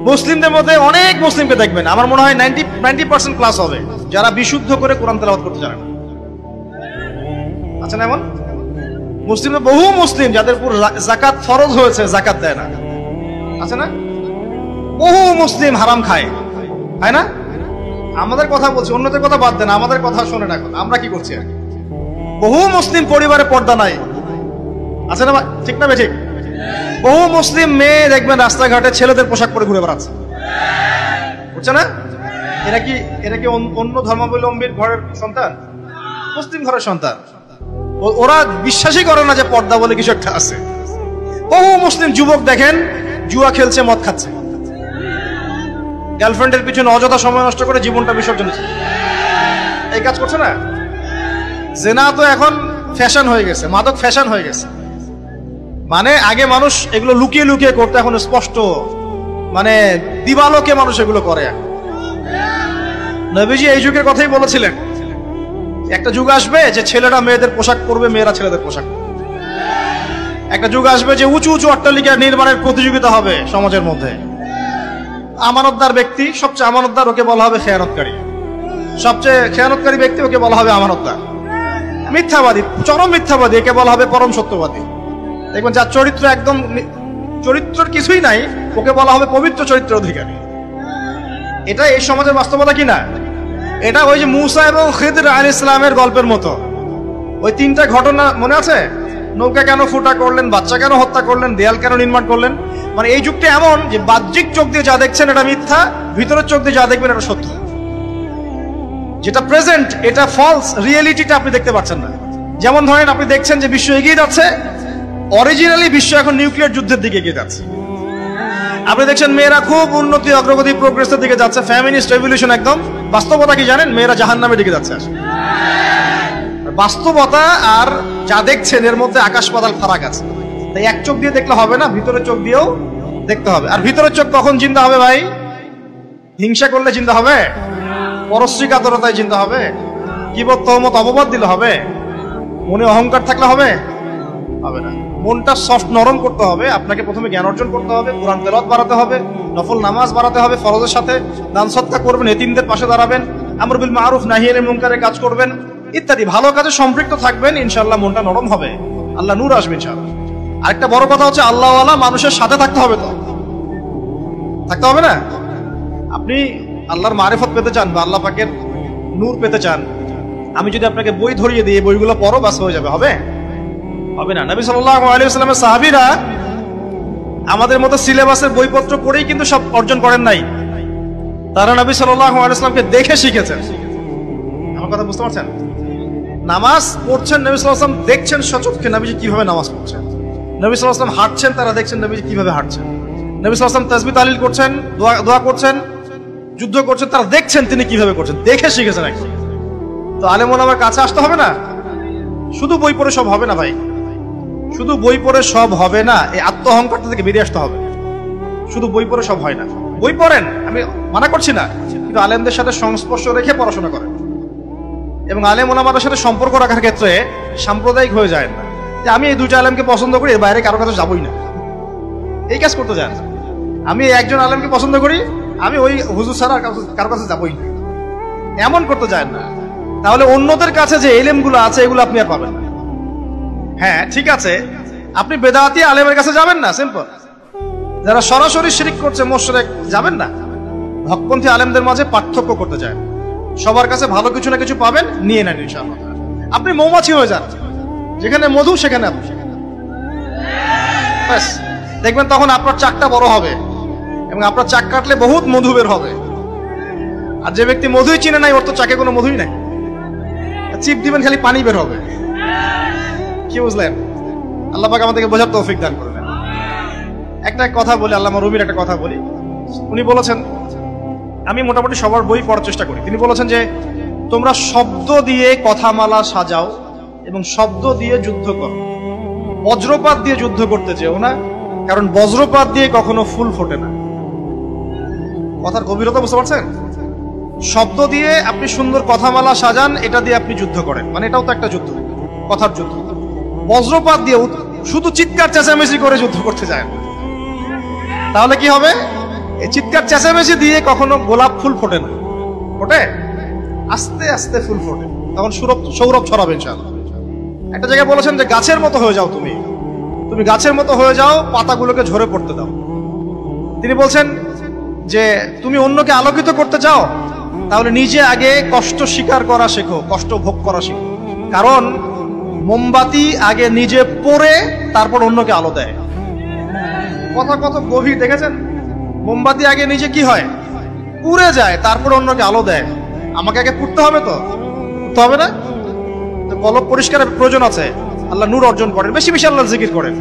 মুসলিমদের মধ্যে অনেক মুসলিমকে দেখবেন, আমার মনে হয় 90% প্লাস হবে যারা বিশুদ্ধ করে কোরআন তেলাওয়াত করতে জানে না। আচ্ছা না? এমন মুসলিমদের বহু মুসলিম যাদের উপর যাকাত ফরজ হয়েছে, যাকাত দেয় না। আছে না? বহু মুসলিম হারাম খায়, তাই না? আমাদের কথা বলছি, অন্যদের কথা বাদ দেন, আমাদের কথা শোনেন। এখন আমরা কি করছি? বহু মুসলিম পরিবারে পর্দা নাই, আছে না? ঠিক না ঠিক? বহু মুসলিম মেয়ে দেখবেন রাস্তাঘাটে ছেলেদের পোশাক পরে ঘুরে বেড়াচ্ছে, বুঝছে না? এরা কি অন্য ধর্মাবলম্বীর ঘরের সন্তান? মুসলিম ঘরের সন্তান। ওরা বিশ্বাসই করে না যে পর্দা বলে কিছু একটা আছে। বহু মুসলিম যুবক দেখেন জুয়া খেলছে, মদ খাচ্ছে, গার্লফ্রেন্ডের পিছনে অযথা সময় নষ্ট করে জীবনটা বিসর্জন দিচ্ছে। এই কাজ করছে না? জেনা তো এখন ফ্যাশন হয়ে গেছে, মাদক ফ্যাশন হয়ে গেছে। মানে আগে মানুষ এগুলো লুকিয়ে লুকিয়ে করতে, এখন স্পষ্ট, মানে দিবালোকে মানুষ এগুলো করে। নবীজি এই যুগের কথাই বলেছিলেন, একটা যুগ আসবে যে ছেলেরা মেয়েদের পোশাক পরবে, মেয়েরা ছেলেদের পোশাক পরবে। একটা যুগ আসবে যে উঁচু উঁচু অট্টালিকা নির্মাণের প্রতিযোগিতা হবে সমাজের মধ্যে। আমানতদার ব্যক্তি, সবচেয়ে আমানতদার, ওকে বলা হবে খেয়ানতকারী। সবচেয়ে খেয়ানতকারী ব্যক্তি, ওকে বলা হবে আমানতদার। মিথ্যাবাদী, চরম মিথ্যাবাদী, একে বলা হবে পরম সত্যবাদী। দেখবেন যার চরিত্র একদম, চরিত্রের কিছুই নাই, ওকে বলা হবে পবিত্র চরিত্রের অধিকারী। এটা এই সমাজের বাস্তবতা কি না? এটা ওই যে মূসা এবং খিদর আলাইহিস সালামের গল্পের মতো। ওই তিনটা ঘটনা মনে আছে? নৌকা কেন ফুটা করলেন, বাচ্চা কেন হত্যা করলেন, দেয়াল কেন নির্মাণ করলেন। মানে এই যুগটা এমন যে বাহ্যিক চোখ দিয়ে যা দেখছেন এটা মিথ্যা, ভিতরের চোখ দিয়ে যা দেখবেন এটা সত্য। যেটা প্রেজেন্ট এটা ফলস, রিয়েলিটিটা আপনি দেখতে পাচ্ছেন না। যেমন ধরেন আপনি দেখছেন যে বিশ্ব এগিয়ে যাচ্ছে, অরিজিনালি বিশ্ব এখন নিউক্লিয়ার যুদ্ধের দিকে এগিয়ে যাচ্ছে। আপনি দেখছেন মেয়েরা খুব উন্নতি, অগ্রগতি, প্রোগ্রেসের দিকে যাচ্ছে, ফেমিনিস্ট রেভলিউশন একদম। বাস্তবতা কি জানেন? মেয়েরা জাহান্নামের দিকে যাচ্ছে। বাস্তবতা আর যা দেখছেন এর মধ্যে আকাশ পাতাল ফারাক আছে। তাই এক চোখ দিয়ে দেখলে হবে না, ভিতরের চোখ দিয়েও দেখতে হবে। আর ভিতরের চোখ কখন চিন্তা হবে ভাই? হিংসা করলে চিন্তা হবে? পরশ্রী কাতরতায় চিন্তা হবে? কিবত তহমত অপবাদ দিলে হবে? মনে অহংকার থাকলে হবে? হবে না। মনটা সফট নরম করতে হবে। আপনাকে প্রথমে জ্ঞান অর্জন করতে হবে, কোরআন তেলাওয়াত বাড়াতে হবে, নফল নামাজ বাড়াতে হবে, ফরজের সাথে দান সদকা করবেন, এতিমদের পাশে দাঁড়াবেন, আমর বিল মারুফ নাহি আনিল মুনকারের কাজ করবেন ইত্যাদি ভালো কাজে সম্পৃক্ত থাকবেন। ইনশাআল্লাহ মনটা নরম হবে, আল্লাহ নূর আসবে ইনশাআল্লাহ। আরেকটা বড় কথা হচ্ছে আল্লাহওয়ালা মানুষের সাথে থাকতে হবে। তো থাকতে হবে না? আপনি আল্লাহর মারিফত পেতে চান বা আল্লাহ পাকের নূর পেতে চান, আমি যদি আপনাকে বই ধরিয়ে দিই বইগুলো পড়ো বাস হয়ে যাবে? হবে? হবে না। নবী সাল্লাল্লাহু আলাইহি ওয়াসাল্লামের সাহাবীরা আমাদের মতো সিলেবাসের বইপত্র পড়েই কিন্তু সব অর্জন করেন নাই। তারা নবী সাল্লাল্লাহু আলাইহি ওয়াসাল্লামকে দেখে শিখেছেন। আমার কথা বুঝতে পারছেন? নামাজ পড়ছেন, নবী সাল্লাল্লাহু আলাইহি ওয়াসাল্লাম দেখছেন সচক্ষে নবীজি কিভাবে নামাজ পড়ছেন। নবী সাল্লাল্লাহু আলাইহি ওয়াসাল্লাম হাঁটছেন, তারা দেখছেন নবীজি কিভাবে হাঁটছেন। নবী সাল্লাল্লাহু আলাইহি ওয়াসাল্লাম তাসবিহ তাহলিল করছেন, দোয়া করছেন, যুদ্ধ করছেন, তারা দেখছেন তিনি কিভাবে করছেন, দেখে শিখেছেন একদম। তো আলেম ওলামার কাছে আসতে হবে না? শুধু বই পড়ে সব হবে না ভাই, শুধু বই পড়ে সব হবে না। এই আত্ম অহংকারটা থেকে বেরিয়ে আসতে হবে। শুধু বই পড়ে সব হয় না। বই পড়েন, আমি মানা করছি না, কিন্তু আলেমদের সাথে সংস্পর্শ রেখে পড়াশোনা করেন এবং আলেম ওলামাদের সাথে সম্পর্ক রাখার ক্ষেত্রে সাম্প্রদায়িক হয়ে যায় না যে আমি এই দুইটা আলেমকে পছন্দ করি, এর বাইরে কারো কাছে যাবই না। এই কাজ করতে যান। আমি একজন আলেমকে পছন্দ করি, আমি ওই হুজুর ছাড়া কারো কাছে যাবই না, এমন করতে যায় না। তাহলে অন্যদের কাছে যে এলেমগুলো আছে এগুলো আপনি আর পাবেন না। হ্যাঁ ঠিক আছে, আপনি বেদাতি আলেমের কাছে যাবেন না, সিম্পল। যারা সরাসরি শিরক করছে মুশরিক যাবেন না। হকপন্থী আলেমদের মাঝে পার্থক্য করতে যায়। সবার কাছে ভালো কিছু না কিছু পাবেন, নিয়ে নেন ইনশাআল্লাহ। আপনি মৌমাছি হয়ে যান, যেখানে মধু সেখানে আপনি, ব্যাস দেখবেন তখন আপনার চাকটা বড় হবে এবং আপনার চাক কাটলে বহুত মধু বের হবে। আর যে ব্যক্তি মধুই চিনে নাই, ওর তো চাকে কোনো মধুই নাই, চিপ দিবেন খালি পানি বের হবে। কি বুঝলেন? আল্লাহ পাক আমাদেরকে বোঝার তৌফিক দান করবেন। একটা কথা বলি, আল্লামা রুমির একটা কথা বলি। উনি বলেছেন, আমি মোটামুটি সবার বই পড়ার চেষ্টা করি। তিনি বলেছেন যে তোমরা শব্দ দিয়ে কথামালা সাজাও এবং শব্দ দিয়ে যুদ্ধ করো, বজ্রপাত দিয়ে যুদ্ধ করতে যেও না, কারণ বজ্রপাত দিয়ে কখনো ফুল ফোটে না। কথার গভীরতা বুঝতে পারছেন? শব্দ দিয়ে আপনি সুন্দর কথামালা সাজান, এটা দিয়ে আপনি যুদ্ধ করেন, মানে এটাও তো একটা যুদ্ধ, কথার যুদ্ধ। বজ্রপাত দিয়ে শুধু চিৎকার চেঁচামেচি করে যুদ্ধ করতে যায়, তাহলে কি হবে? এই চিৎকার চেঁচামেচি দিয়ে কখনো গোলাপ ফুল ফোটে না, ফোটে আস্তে আস্তে ফুল ফোটে, তখন সৌরভ ছড়াবে ইনশাআল্লাহ। একটা জায়গায় বলেছেন যে গাছের মতো হয়ে যাও, তুমি গাছের মতো হয়ে যাও, পাতাগুলোকে ঝরে পড়তে দাও। তিনি বলছেন যে তুমি অন্যকে আলোকিত করতে চাও, তাহলে নিজে আগে কষ্ট স্বীকার করা শেখো, কষ্ট ভোগ করা শেখো। কারণ মোমবাতি আগে নিজে পড়ে তারপর অন্যকে আলো দেয়। কথা কত গভীর দেখেছেন? মোমবাতি আগে নিজে কি হয়, পুড়ে যায়, তারপর অন্যকে আলো দেয়। আমাকে আগে পুড়তে হবে, তো পুড়তে হবে না? তো কলব পরিষ্কারের প্রয়োজন আছে। আল্লাহ নূর অর্জন করেন, বেশি বেশি আল্লাহর জিকির করেন,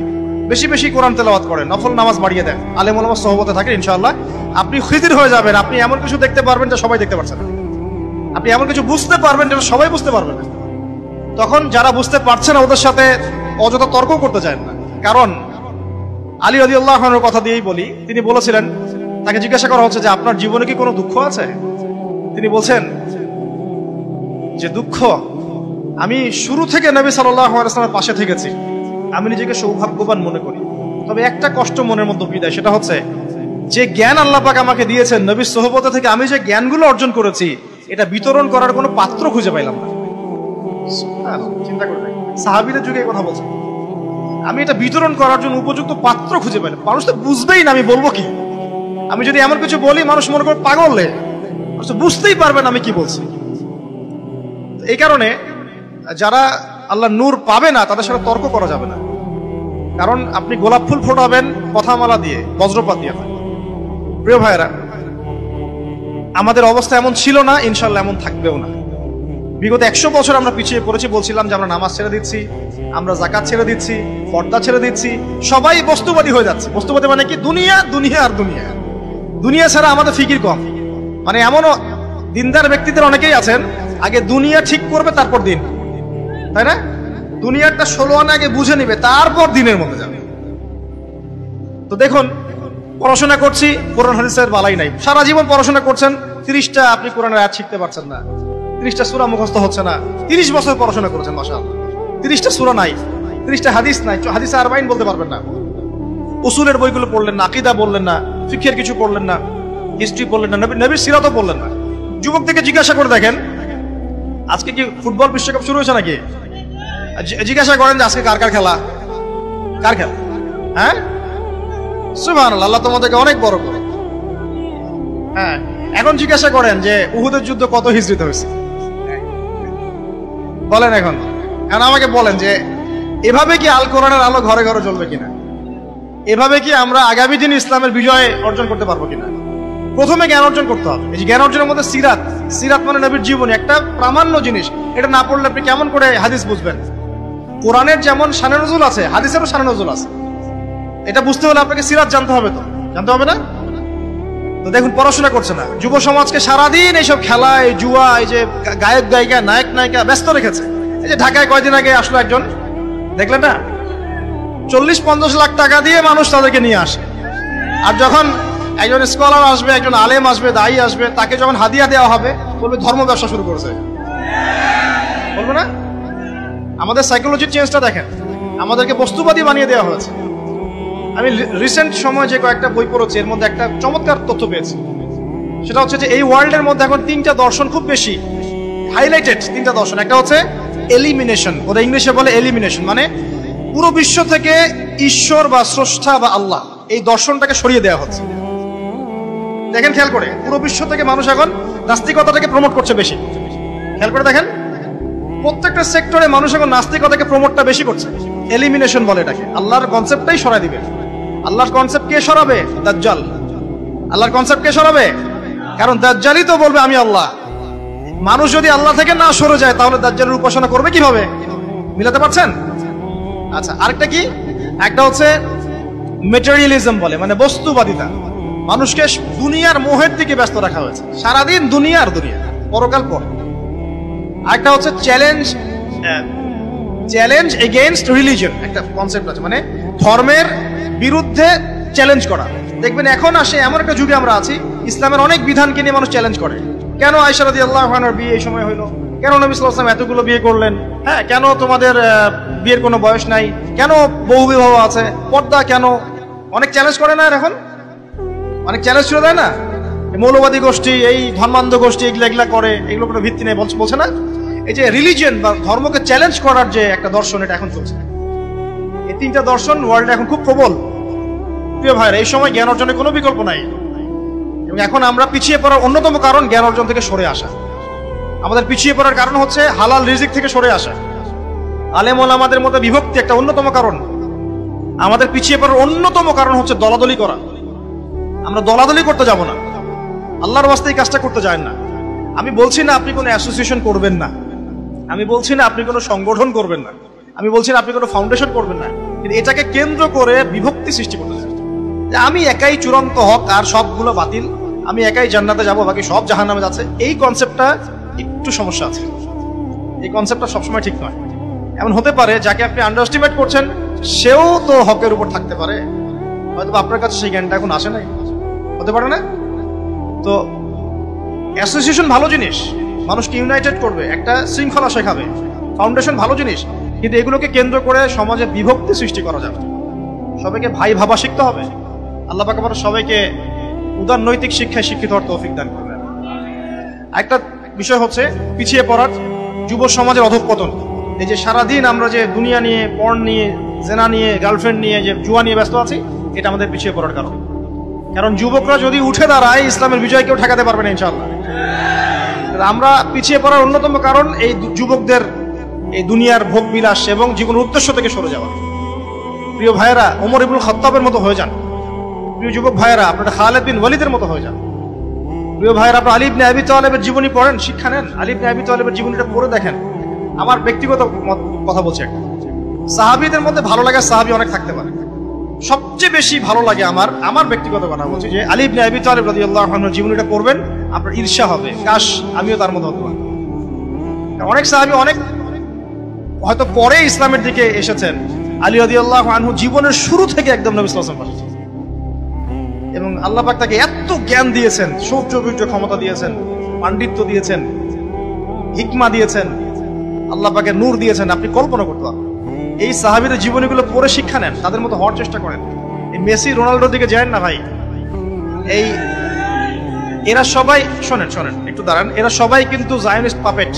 বেশি বেশি কোরআন তেলাওয়াত করেন, নফল নামাজ বাড়িয়ে দেন, আলেম ওলামার সোহবতে থাকেন, ইনশাআল্লাহ আপনি খিজির হয়ে যাবেন। আপনি এমন কিছু দেখতে পারবেন যা সবাই দেখতে পারছে না। আপনি এমন কিছু বুঝতে পারবেন যেটা সবাই বুঝতে পারবে না। তখন যারা বুঝতে পারছে না ওদের সাথে অযথা তর্ক করতে চান না। কারণ আলী রাদিয়াল্লাহু আনহুর কথা দিয়েই বলি, তিনি বলেছিলেন, তাকে জিজ্ঞাসা করা হচ্ছে যে আপনার জীবনে কি কোনো দুঃখ আছে? তিনি বলছেন যে দুঃখ, আমি শুরু থেকে নবী সাল্লাল্লাহু আলাইহি ওয়াসাল্লামের পাশে থেকেছি, আমি নিজেকে সৌভাগ্যবান মনে করি। তবে একটা কষ্ট মনের মধ্যে বিদায়, সেটা হচ্ছে যে জ্ঞান আল্লাহ পাক আমাকে দিয়েছেন নবীর সোহবত থেকে, আমি যে জ্ঞানগুলো অর্জন করেছি এটা বিতরণ করার কোনো পাত্র খুঁজে পাইলাম না। চিন্তা করবেন, সাহাবীদের যুগে এই কথা বলছেন, আমি এটা বিতরণ করার জন্য উপযুক্ত পাত্র খুঁজে পাইলাম। মানুষ তো বুঝবেই না আমি বলবো কি। আমি যদি এমন কিছু বলি মানুষ মনে করে পাগল, মানুষ বুঝতেই পারবে না আমি কি বলছি। এই কারণে যারা আল্লাহ নূর পাবে না তাদের সাথে তর্ক করা যাবে না। কারণ আপনি গোলাপ ফুল ফোটাবেন কথামালা দিয়ে, বজ্রপাত দিয়ে। প্রিয় ভাইয়েরা, আমাদের অবস্থা এমন ছিল না, ইনশাআল্লাহ এমন থাকবেও না। বিগত 100 বছর আমরা পিছিয়ে পড়েছি। বলছিলাম যে আমরা নামাজ ছেড়ে দিচ্ছি, আমরা যাকাত ছেড়ে দিচ্ছি, পর্দা ছেড়ে দিচ্ছি, সবাই বস্তুবাদী হয়ে যাচ্ছে। বস্তুবাদী মানে কি? দুনিয়া দুনিয়া আর দুনিয়া। দুনিয়া ছাড়া আমাদের ফিকির কম। মানে এমনও দিনদার ব্যক্তিদের অনেকেই আছেন, আগে দুনিয়া ঠিক করবে তারপর দিন, তাই না? দুনিয়াটা 16 আনা আগে বুঝে নিবে, তারপর দিনের মধ্যে যাবে। তো দেখুন, পড়াশোনা করছি, কোরআন হাদিসের বালাই নাই। সারা জীবন পড়াশোনা করছেন, 30টা আপনি কোরআনের আয়াত শিখতে পারছেন না, 30টা সূরা মুখস্থ হচ্ছে না। 30 বছর পড়াশোনা করেছেন, মাশাআল্লাহ, 30টা সূরা নাই। 30টা হাদিস নাই, হাদিস আরবাইন বলতে পারবেন না। উসুলের বইগুলো পড়লেন না, আকীদা বললেন না, ফিকহের কিছু পড়লেন না, হিস্ট্রি পড়লেন না, নবীর সিরাতও পড়লেন না। যুবক থেকে জিজ্ঞাসা করে দেখেন, আজকে কি ফুটবল বিশ্বকাপ শুরু হয়েছে নাকি? জিজ্ঞাসা করেন যে আজকে কার কার খেলা, কার খেলা? হ্যাঁ, সুবহানাল্লাহ, আল্লাহ তোমাদেরকে অনেক বড় করে। হ্যাঁ, এখন জিজ্ঞাসা করেন যে উহুদের যুদ্ধ কত হিজরিতে হয়েছে, বলেন এখন আমাকে বলেন যে এভাবে কি আল কোরআনের আলো ঘরে ঘরে জ্বলবে কিনা? এভাবে কি আমরা আগামী দিন ইসলামের বিজয় অর্জন করতে পারবো কিনা? প্রথমে জ্ঞান অর্জন করতে হবে। এই যে জ্ঞান অর্জনের মধ্যে সিরাত, সিরাত মানে নবীর জীবনী, একটা প্রামাণ্য জিনিস। এটা না পড়লে আপনি কেমন করে হাদিস বুঝবেন? কোরআনের যেমন শানে নজুল আছে, হাদিসেরও শানে নজুল আছে। এটা বুঝতে হলে আপনাকে সিরাত জানতে হবে, তো জানতে হবে না? তো দেখুন, পড়াশোনা করছে না, যুব সমাজকে সারাদিন এইসব খেলা, এই জুয়া, এই যে গায়ক গায়িকা, নায়ক নায়িকা ব্যস্ত রেখেছে। এই যে ঢাকায় কয়দিন আগে আসলো একজন, দেখলেন না? 40-50 লাখ টাকা দিয়ে মানুষ তাদেরকে নিয়ে আসে। আর যখন একজন স্কলার আসবে, একজন আলেম আসবে, দায়ী আসবে, তাকে যখন হাদিয়া দেওয়া হবে, বলবে ধর্ম ব্যবসা শুরু করেছে, বলবে না? আমাদের সাইকোলজির চেঞ্জটা দেখেন, আমাদেরকে বস্তুবাদী বানিয়ে দেওয়া হয়েছে। আমি রিসেন্ট সময় যে কয়েকটা বই পড়েছি, এর মধ্যে একটা চমৎকার তথ্য পেয়েছি। সেটা হচ্ছে যে এই ওয়ার্ল্ডের মধ্যে এখন 3টা দর্শন খুব বেশি হাইলাইটেড। 3টা দর্শন। একটা হচ্ছে এলিমিনেশন, ওরা ইংলিশে বলে এলিমিনেশন, মানে পুরো বিশ্ব থেকে ঈশ্বর বা স্রষ্টা বা আল্লাহ এই দর্শনটাকে সরিয়ে দেওয়া হচ্ছে। দেখেন, খেয়াল করে, পুরো বিশ্ব থেকে মানুষ এখন নাস্তিকতাটাকে প্রমোট করছে বেশি। খেয়াল করে দেখেন, প্রত্যেকটা সেক্টরে মানুষ এখন নাস্তিকতাকে প্রমোটটা বেশি করছে। এলিমিনেশন বলে এটাকে। আল্লাহর কনসেপ্টটাই সরাই দিবে। আল্লাহর কনসেপ্ট কে সরাবে? দাজ্জাল। আল্লাহর কনসেপ্ট কে সরাবে? কারণ দাজ্জালই তো বলবে আমি আল্লাহ। মানুষ যদি আল্লাহ থেকে না সরে যায়, তাহলে দাজ্জালের উপাসনা করবে কিভাবে? মিলাতে পারছেন? আচ্ছা, আরেকটা কি? একটা হচ্ছে মেটেরিয়ালিজম বলে, মানে বস্তুবাদিতা। মানুষকে দুনিয়ার মোহের দিকে ব্যস্ত রাখা হয়েছে, সারাদিন দুনিয়ার দুনিয়া, পরকাল পর। আরেকটা হচ্ছে চ্যালেঞ্জ এগেইনস্ট রিলিজন, একটা কনসেপ্ট আছে, মানে ধর্মের বিরুদ্ধে চ্যালেঞ্জ করা। দেখবেন এখন আসে এমন একটা যুগে আমরা আছি, ইসলামের অনেক বিধানকে নিয়ে মানুষ চ্যালেঞ্জ করে। কেন আয়েশা রাদিয়াল্লাহু আনহার বিয়ে এই সময় হইলো? কেন নবী সাল্লাল্লাহু আলাইহি ওয়াসাল্লাম এতগুলো বিয়ে করলেন? হ্যাঁ, কেন তোমাদের বিয়ের কোনো বয়স নাই? কেন বহু বিবাহ আছে? পর্দা কেন? অনেক চ্যালেঞ্জ করে না এখন? অনেক চ্যালেঞ্জ ছিল, তাই না? মৌলবাদী গোষ্ঠী, এই ধর্মান্ধ গোষ্ঠী এগুলা করে, এগুলো কোনো ভিত্তি নেই বলছে না? এই যে রিলিজিয়ন বা ধর্মকে চ্যালেঞ্জ করার যে একটা দর্শন, এটা এখন চলছে। এই 3টা দর্শন ওয়ার্ল্ডে এখন খুব প্রবল। প্রিয় ভাইরা, এই সময় জ্ঞান অর্জনের কোনো বিকল্প নাই। এবং এখন আমরা পিছিয়ে পড়ার অন্যতম কারণ জ্ঞান অর্জন থেকে সরে আসা। আমাদের পিছিয়ে পড়ার কারণ হচ্ছে হালাল রিজিক থেকে সরে আসা। আলেম ওলামাদের মধ্যে বিভক্তি একটা অন্যতম কারণ। আমাদের পিছিয়ে পড়ার অন্যতম কারণ হচ্ছে দলাদলি করা। আমরা দলাদলি করতে যাব না, আল্লাহর ওয়াস্তে এই কাজটা করতে যায় না। আমি বলছি না আপনি কোনো অ্যাসোসিয়েশন করবেন না, আমি বলছি না আপনি কোনো সংগঠন করবেন না, আমি বলছি না আপনি কোনো ফাউন্ডেশন করবেন না, কিন্তু এটাকে কেন্দ্র করে বিভক্তি সৃষ্টি করতে চাই যে আমি একাই চূড়ান্ত হক আর সবগুলো বাতিল, আমি একাই জান্নাতে যাব, বাকি সব জাহান্নামে যাচ্ছে। এই কনসেপ্টটা একটু সমস্যা আছে। এই কনসেপ্টটা সবসময় ঠিক নয়। এমন হতে পারে যাকে আপনি আন্ডার এস্টিমেট করছেন সেও তো হকের উপর থাকতে পারে, হয়তো আপনার কাছে সেই জ্ঞানটা এখন আসে নাই, হতে পারে না? তো অ্যাসোসিয়েশন ভালো জিনিস, মানুষকে ইউনাইটেড করবে, একটা শৃঙ্খলা শেখাবে। ফাউন্ডেশন ভালো জিনিস, কিন্তু এগুলোকে কেন্দ্র করে সমাজে বিভক্তি সৃষ্টি করা যাবে। সবাইকে ভাই ভাবা শিখতে হবে। আল্লাহ পাক আমাদের সবাইকে উদার নৈতিক শিক্ষায় শিক্ষিত হওয়ার তৌফিক দান করবেন। একটা বিষয় হচ্ছে পিছিয়ে পড়ার যুব সমাজের অধঃপতন। এই যে সারাদিন আমরা যে দুনিয়া নিয়ে, পর্ন নিয়ে, জেনা নিয়ে, গার্লফ্রেন্ড নিয়ে, যে জুয়া নিয়ে ব্যস্ত আছি, এটা আমাদের পিছিয়ে পড়ার কারণ। কারণ যুবকরা যদি উঠে দাঁড়ায়, ইসলামের বিজয় কেউ ঠেকাতে পারবে না ইনশাআল্লাহ। আমরা পিছিয়ে পড়ার অন্যতম কারণ এই যুবকদের এই দুনিয়ার ভোগ বিলাস এবং জীবনের উদ্দেশ্য থেকে সরে যাওয়া। প্রিয় ভাইয়েরা, ওমর ইবনুল খাত্তাবের মতো হয়ে যান। প্রিয় যুবক ভাইয়েরা, আপনারা খালিদ বিন ওয়ালিদের মতো হয়ে যান। প্রিয় ভাইয়েরা, আপনারা আলী ইবনে আবি তালেবের জীবনী পড়েন, শিক্ষা নেন। আলী ইবনে আবি তালেবের জীবনীটা পড়ে দেখেন। আমার ব্যক্তিগত কথা বলছি, একটা সাহাবীদের মধ্যে ভালো লাগা সাহাবী অনেক থাকতে পারে, সবচেয়ে বেশি ভালো লাগে আমার ব্যক্তিগত কথা বলছি যে আলী ইবনে আবি তালেব রাদিয়াল্লাহু আনহুর জীবনীটা পড়বেন, আপনার ঈর্ষা হবে, কাশ আমিও তার মতো হতে পারি। অনেক সাহাবী অনেক হয়তো পরে ইসলামের দিকে এসেছেন। আলী রাদিয়াল্লাহু আনহু জীবনের শুরু থেকে একদম নবী সাল্লাল্লাহু আলাইহি ওয়াসাল্লাম, এবং আল্লাহ পাক তাকে এত জ্ঞান দিয়েছেন, শৌর্য বীর্য ক্ষমতা দিয়েছেন, পাণ্ডিত্য দিয়েছেন, হিকমা দিয়েছেন, আল্লাহ পাকের নূর দিয়েছেন, আপনি কল্পনা করতে পারবেন। এই সাহাবীদের জীবনীগুলো পড়ে শিক্ষা নেন, তাদের মতো হওয়ার চেষ্টা করেন। এই মেসি রোনাল্ডোর দিকে যায় না ভাই। এই এরা সবাই শোনেন একটু দাঁড়ান, এরা সবাই কিন্তু জায়নিস্ট পাপেট।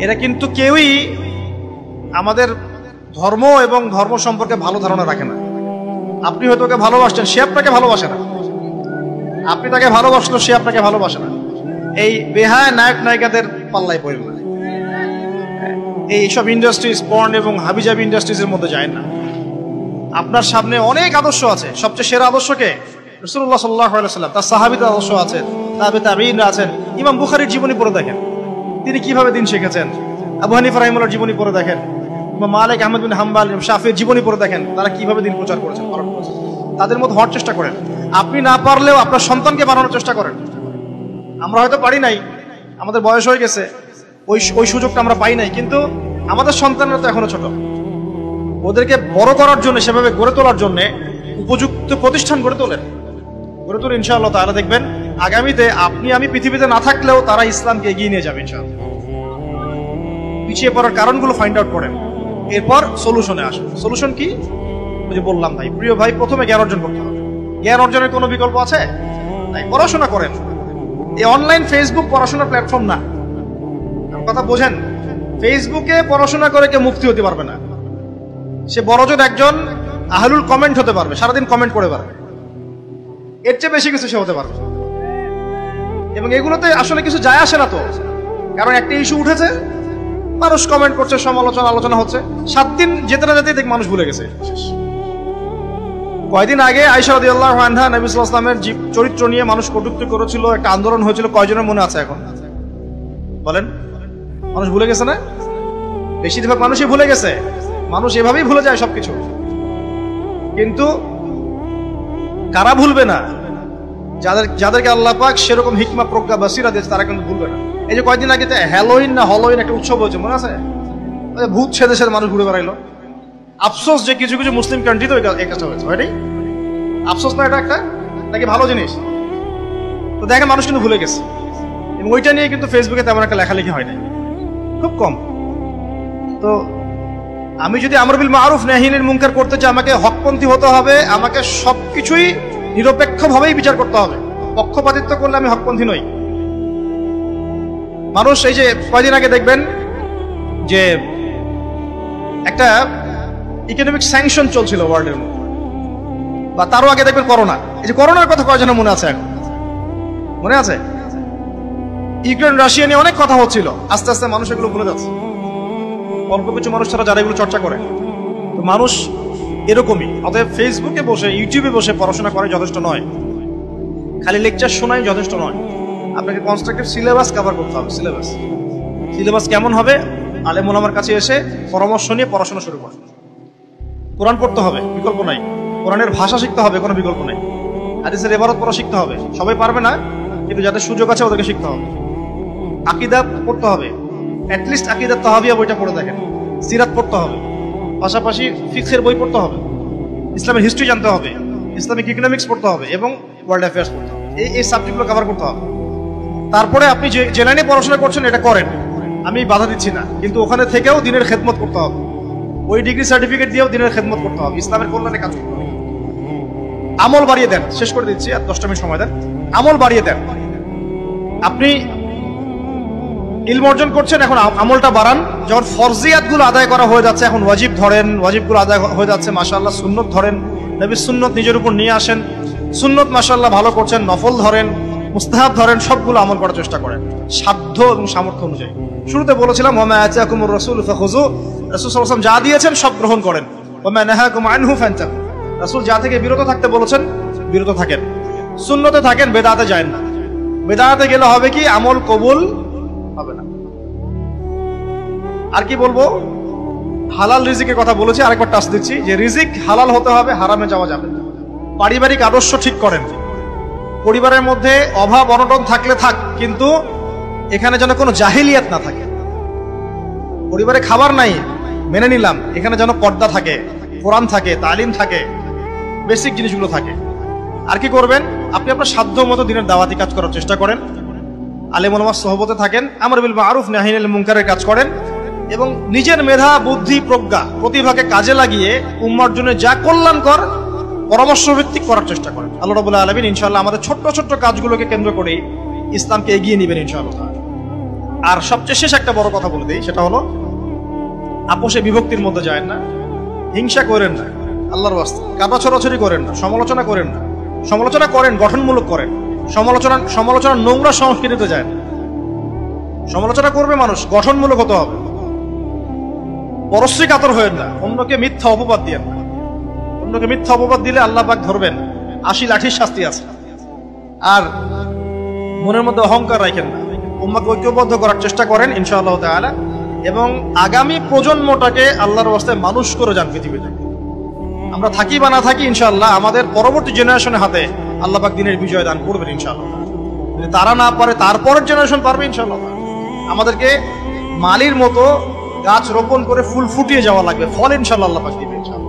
এরা কিন্তু কেউই আমাদের ধর্ম এবং ধর্ম সম্পর্কে ভালো ধারণা রাখে না। আপনি হয়তো ওকে ভালোবাসছেন, সে আপনাকে ভালোবাসে না। আপনি তাকে ভালোবাসলো, সে আপনাকে ভালোবাসে না। এই বেহায় নায়ক নায়িকাদের পাল্লায় পড়ে না। এই সব ইন্ডাস্ট্রিজ, পর্ন এবং হাবিজাবি ইন্ডাস্ট্রিজের মধ্যে যায় না। আপনার সামনে অনেক আদর্শ আছে। সবচেয়ে সেরা আদর্শকে রাসূলুল্লাহ সাল্লাল্লাহু আলাইহি ওয়াসাল্লাম, তার সাহাবীদের আদর্শ আছে, তাবেঈনরা আছেন। ইমাম বুখারীর জীবনী পড়ে দেখেন, তিনি কিভাবে দিন শিখেছেন। আবু হানিফা রাহিমাহুল্লাহর জীবনী পড়ে দেখেন, ইমাম মালিক, আহমদ বিন হাম্বল, শাফিঈর জীবনী পড়ে দেখেন, তারা কিভাবে দিন প্রচার করেছেন, পালন করেছেন। তাদের মতো হওয়ার চেষ্টা করেন। আপনি না পারলেও আপনার সন্তানকে বানানোর চেষ্টা করেন। আমরা হয়তো পারি নাই, আমাদের বয়স হয়ে গেছে, ওই সুযোগটা আমরা পাই নাই, কিন্তু আমাদের সন্তানরা তো এখনো ছোট। ওদেরকে বড় করার জন্য, সেভাবে গড়ে তোলার জন্য উপযুক্ত প্রতিষ্ঠান গড়ে তোলেন। ইনশাআল্লাহ তাআলা দেখবেন আগামীতে আপনি আমি পৃথিবীতে না থাকলেও তারা ইসলামকে এগিয়ে নিয়ে যাবে ইনশাআল্লাহ। পিছিয়ে পড়ার কারণগুলো ফাইন্ড আউট করেন, এরপর সলিউশনে আসেন। সলিউশন কি? ওই যে বললাম ভাই, প্রিয় ভাই, প্রথমে জ্ঞান অর্জন করতে হবে। জ্ঞান অর্জনের কোনো বিকল্প আছে? তাই পড়াশোনা করেন। এই অনলাইন ফেসবুক পড়াশোনার প্ল্যাটফর্ম না, কথা বোঝেন। ফেসবুকে পড়াশোনা করে কেউ মুফতি হতে পারবে না। সে বড়জন একজন আহলুল কমেন্ট হতে পারবে, সারাদিন কমেন্ট করে পারবে, এর চেয়ে বেশি কিছু সে হতে পারবে। এবং এগুলোতে আসলে কিছু যায় আসে না তো, কারণ একটা ইস্যু উঠেছে, মানুষ কমেন্ট করছে, সমালোচনা আলোচনা হচ্ছে, 7 দিন যেতে না যেতেই দেখ মানুষ ভুলে গেছে। কয়দিন আগে আয়েশা রাদিয়াল্লাহু আনহা নবী সাল্লাল্লাহু আলাইহি ওয়াসাল্লামের চরিত্র নিয়ে মানুষ কটূক্তি করেছিল, একটা আন্দোলন হয়েছিল। কয়জনের মনে আছে এখন বলেন? মানুষ ভুলে গেছে না? বেশিরভাগ মানুষই ভুলে গেছে। মানুষ এভাবেই ভুলে যায় সবকিছু। কিন্তু কারা ভুলবে না? যাদেরকে আল্লাহ পাক সেরকম হিকমা, প্রজ্ঞা, বাসিরা দিয়েছে, তারা কিন্তু ভুলবে না। এই যে কয়দিন আগে হ্যালোইন না হলোইন একটা উৎসব হয়েছে, মনে আছে? ভূত সেদে সেদে মানুষ ঘুরে বেড়াইলো। আফসোস যে কিছু কিছু মুসলিম কান্ট্রিতে এই কাজটা হয়েছে। এটাই আফসোস না? এটা একটা নাকি ভালো জিনিস? তো দেখেন মানুষ কিন্তু ভুলে গেছে। এবং ওইটা নিয়ে কিন্তু ফেসবুকে তেমন একটা লেখালেখি হয় নাই, খুব কম। তো আমি যদি আমর বিল মারুফ নাহি আনিল মুনকার করতে চাই, আমাকে হকপন্থী হতে হবে, আমাকে সবকিছুই নিরপেক্ষভাবেই বিচার করতে হবে। পক্ষপাতিত্ব করলে আমি হকপন্থী নই। মানুষ এই যে কয়দিন আগে দেখবেন যে একটা ইকোনমিক স্যাংশন চলছিল ওয়ার্ল্ডের মধ্যে, বা তারও আগে দেখবেন করোনা। এই যে করোনার কথা কয়জনের মনে আছে? এখন মনে আছে? ইউক্রেন রাশিয়া নিয়ে অনেক কথা হচ্ছিল, আস্তে আস্তে মানুষ এগুলো ভুলে যাচ্ছে। অল্প কিছু মানুষ ছাড়া যারা এগুলো চর্চা করে, তো মানুষ এরকমই। অতএব ফেসবুকে বসে, ইউটিউবে বসে পড়াশোনা করে যথেষ্ট নয়, খালি লেকচার শোনাই যথেষ্ট নয়। আপনাকে কনস্ট্রাকটিভ সিলেবাস কভার করতে হবে। সিলেবাস কেমন হবে? আলেম ওলামার কাছে এসে পরামর্শ নিয়ে পড়াশোনা শুরু করে। কোরআন পড়তে হবে, বিকল্প নাই। কোরআনের ভাষা শিখতে হবে, কোনো বিকল্প নাই। হাদিসের ইবারত পড়া শিখতে হবে, সবাই পারবে না, কিন্তু যাদের সুযোগ আছে ওদেরকে শিখতে হবে। আকীদা পড়তে হবে, অ্যাটলিস্ট আকীদা তাহাবিয়া বইটা পড়ে দেখেন। সিরাত পড়তে হবে, পাশাপাশি ফিকহের বই পড়তে হবে, ইসলামের হিস্ট্রি জানতে হবে, ইসলামিক ইকোনমিক্স পড়তে হবে এবং ওয়ার্ল্ড অ্যাফেয়ার্স পড়তে হবে। এই সাবজেক্টগুলো কভার করতে হবে। তারপরে আপনি যে লাইনে পড়াশোনা করছেন এটা করেন, আমি বাধা দিচ্ছি না, কিন্তু ওখানে থেকেও দিনের খেদমত করতে হবে। ওই ডিগ্রি সার্টিফিকেট দিয়েও দিনের খেদমত করতে হবে, ইসলামের কল্যাণে কাজ করতে হবে। আমল বাড়িয়ে দেন। শেষ করে দিচ্ছি, আর 10 মিনিট সময় দেন। আমল বাড়িয়ে দেন। আপনি ইলম অর্জন করছেন, এখন আমলটা বাড়ান। যখন ফরজিয়াতগুলো আদায় করা হয়ে যাচ্ছে, এখন ওয়াজিব ধরেন, ওয়াজিবগুলো আদায় হয়ে যাচ্ছে, মাশাআল্লাহ। সুন্নত ধরেন, নবীর সুন্নত নিজের উপর নিয়ে আসেন, সুন্নত মাশাআল্লাহ ভালো করছেন। নফল ধরেন, মুস্তাহাব ধরেন, সবগুলো আমল করার চেষ্টা করেন সাধ্য এবং সামর্থ্য অনুযায়ী। শুরুতে বলেছিলাম ওয়া মা আতাকুমুর রাসূল ফাখুযু, রাসূল সাল্লাল্লাহু আলাইহি ওয়াসাল্লাম যা দিয়েছেন সব গ্রহণ করেন। ওয়া মা নাহাকুম আনহু ফান্তাহু, রাসূল যা থেকে বিরত থাকতে বলেছেন বিরত থাকেন। সুন্নতে থাকেন, বেদাতে যায় না। বেদাতে গেলে হবে কি? আমল কবুল হবে না। আর কি বলবো? হালাল রিজিকের কথা বলেছি, আরেকবার টাচ দিচ্ছি যে রিজিক হালাল হতে হবে, হারামে যাওয়া যাবে না। পারিবারিক আদর্শ ঠিক করেন। পরিবারের মধ্যে অভাব অনটন থাকলে থাক, কিন্তু এখানে যেন কোনো জাহিলিয়াত না থাকে। পরিবারে খাবার নাই, মেনে নিলাম, এখানে যেন পর্দা থাকে, কোরআন থাকে, তালিম থাকে, বেসিক জিনিসগুলো থাকে। আর কি করবেন? আপনি আপনার সাধ্য মতো দিনের দাওয়াতি কাজ করার চেষ্টা করেন, আলেম ওলামার সোহবতে থাকেন, আমর বিল মারুফ নাহি আনিল মুনকারের কাজ করেন। এবং নিজের মেধা, বুদ্ধি, প্রজ্ঞা, প্রতিভাকে কাজে লাগিয়ে উম্মার জন্য যা কল্যাণকর পরামর্শ ভিত্তিক করার চেষ্টা করেন। আল্লাহ রাব্বুল আলামিন ইনশাআল্লাহ আমাদের ছোট্ট ছোট্ট কাজগুলোকে কেন্দ্র করে ইসলামকে এগিয়ে নেবেন ইনশাআল্লাহ। আর সবচেয়ে শেষ একটা বড় কথা বলে দিই, সেটা হলো আপোষে বিভক্তির মধ্যে যায় না, হিংসা করেন না, আল্লাহর ওয়াস্তে কাটা ছড়াছড়ি করেন না, সমালোচনা করেন না। সমালোচনা করেন, গঠনমূলক করেন। সমালোচনা নোংরা সংস্কৃতিতে যায় না। সমালোচনা করবে মানুষ, গঠনমূলক হতে হবে। পরশ্রী কাতর হয়েন না, অন্যকে মিথ্যা অপবাদ দিয়েন না। অন্যকে মিথ্যা অপবাদ দিলে আল্লাহ পাক ধরবেন, ৮০ লাঠির শাস্তি আছে। আর মনের মধ্যে অহংকার রাখেন না, উম্মাকে ঐক্যবদ্ধ করার চেষ্টা করেন ইনশাআল্লাহ তাআলা, এবং আগামী প্রজন্মটাকে আল্লাহর ওয়াস্তে মানুষ করে যান পৃথিবীতে। আমরা থাকি বা না থাকি ইনশাআল্লাহ আমাদের পরবর্তী জেনারেশনের হাতে আল্লাহ পাক দিনের বিজয় দান করবেন ইনশাআল্লাহ। যদি তারা না পারে তারপরের জেনারেশন পারবে ইনশাআল্লাহ। আমাদেরকে মালির মতো গাছ রোপণ করে ফুল ফুটিয়ে যাওয়া লাগবে, ফল ইনশাআল্লাহ আল্লাহ পাক দিবে ইনশাআল্লাহ।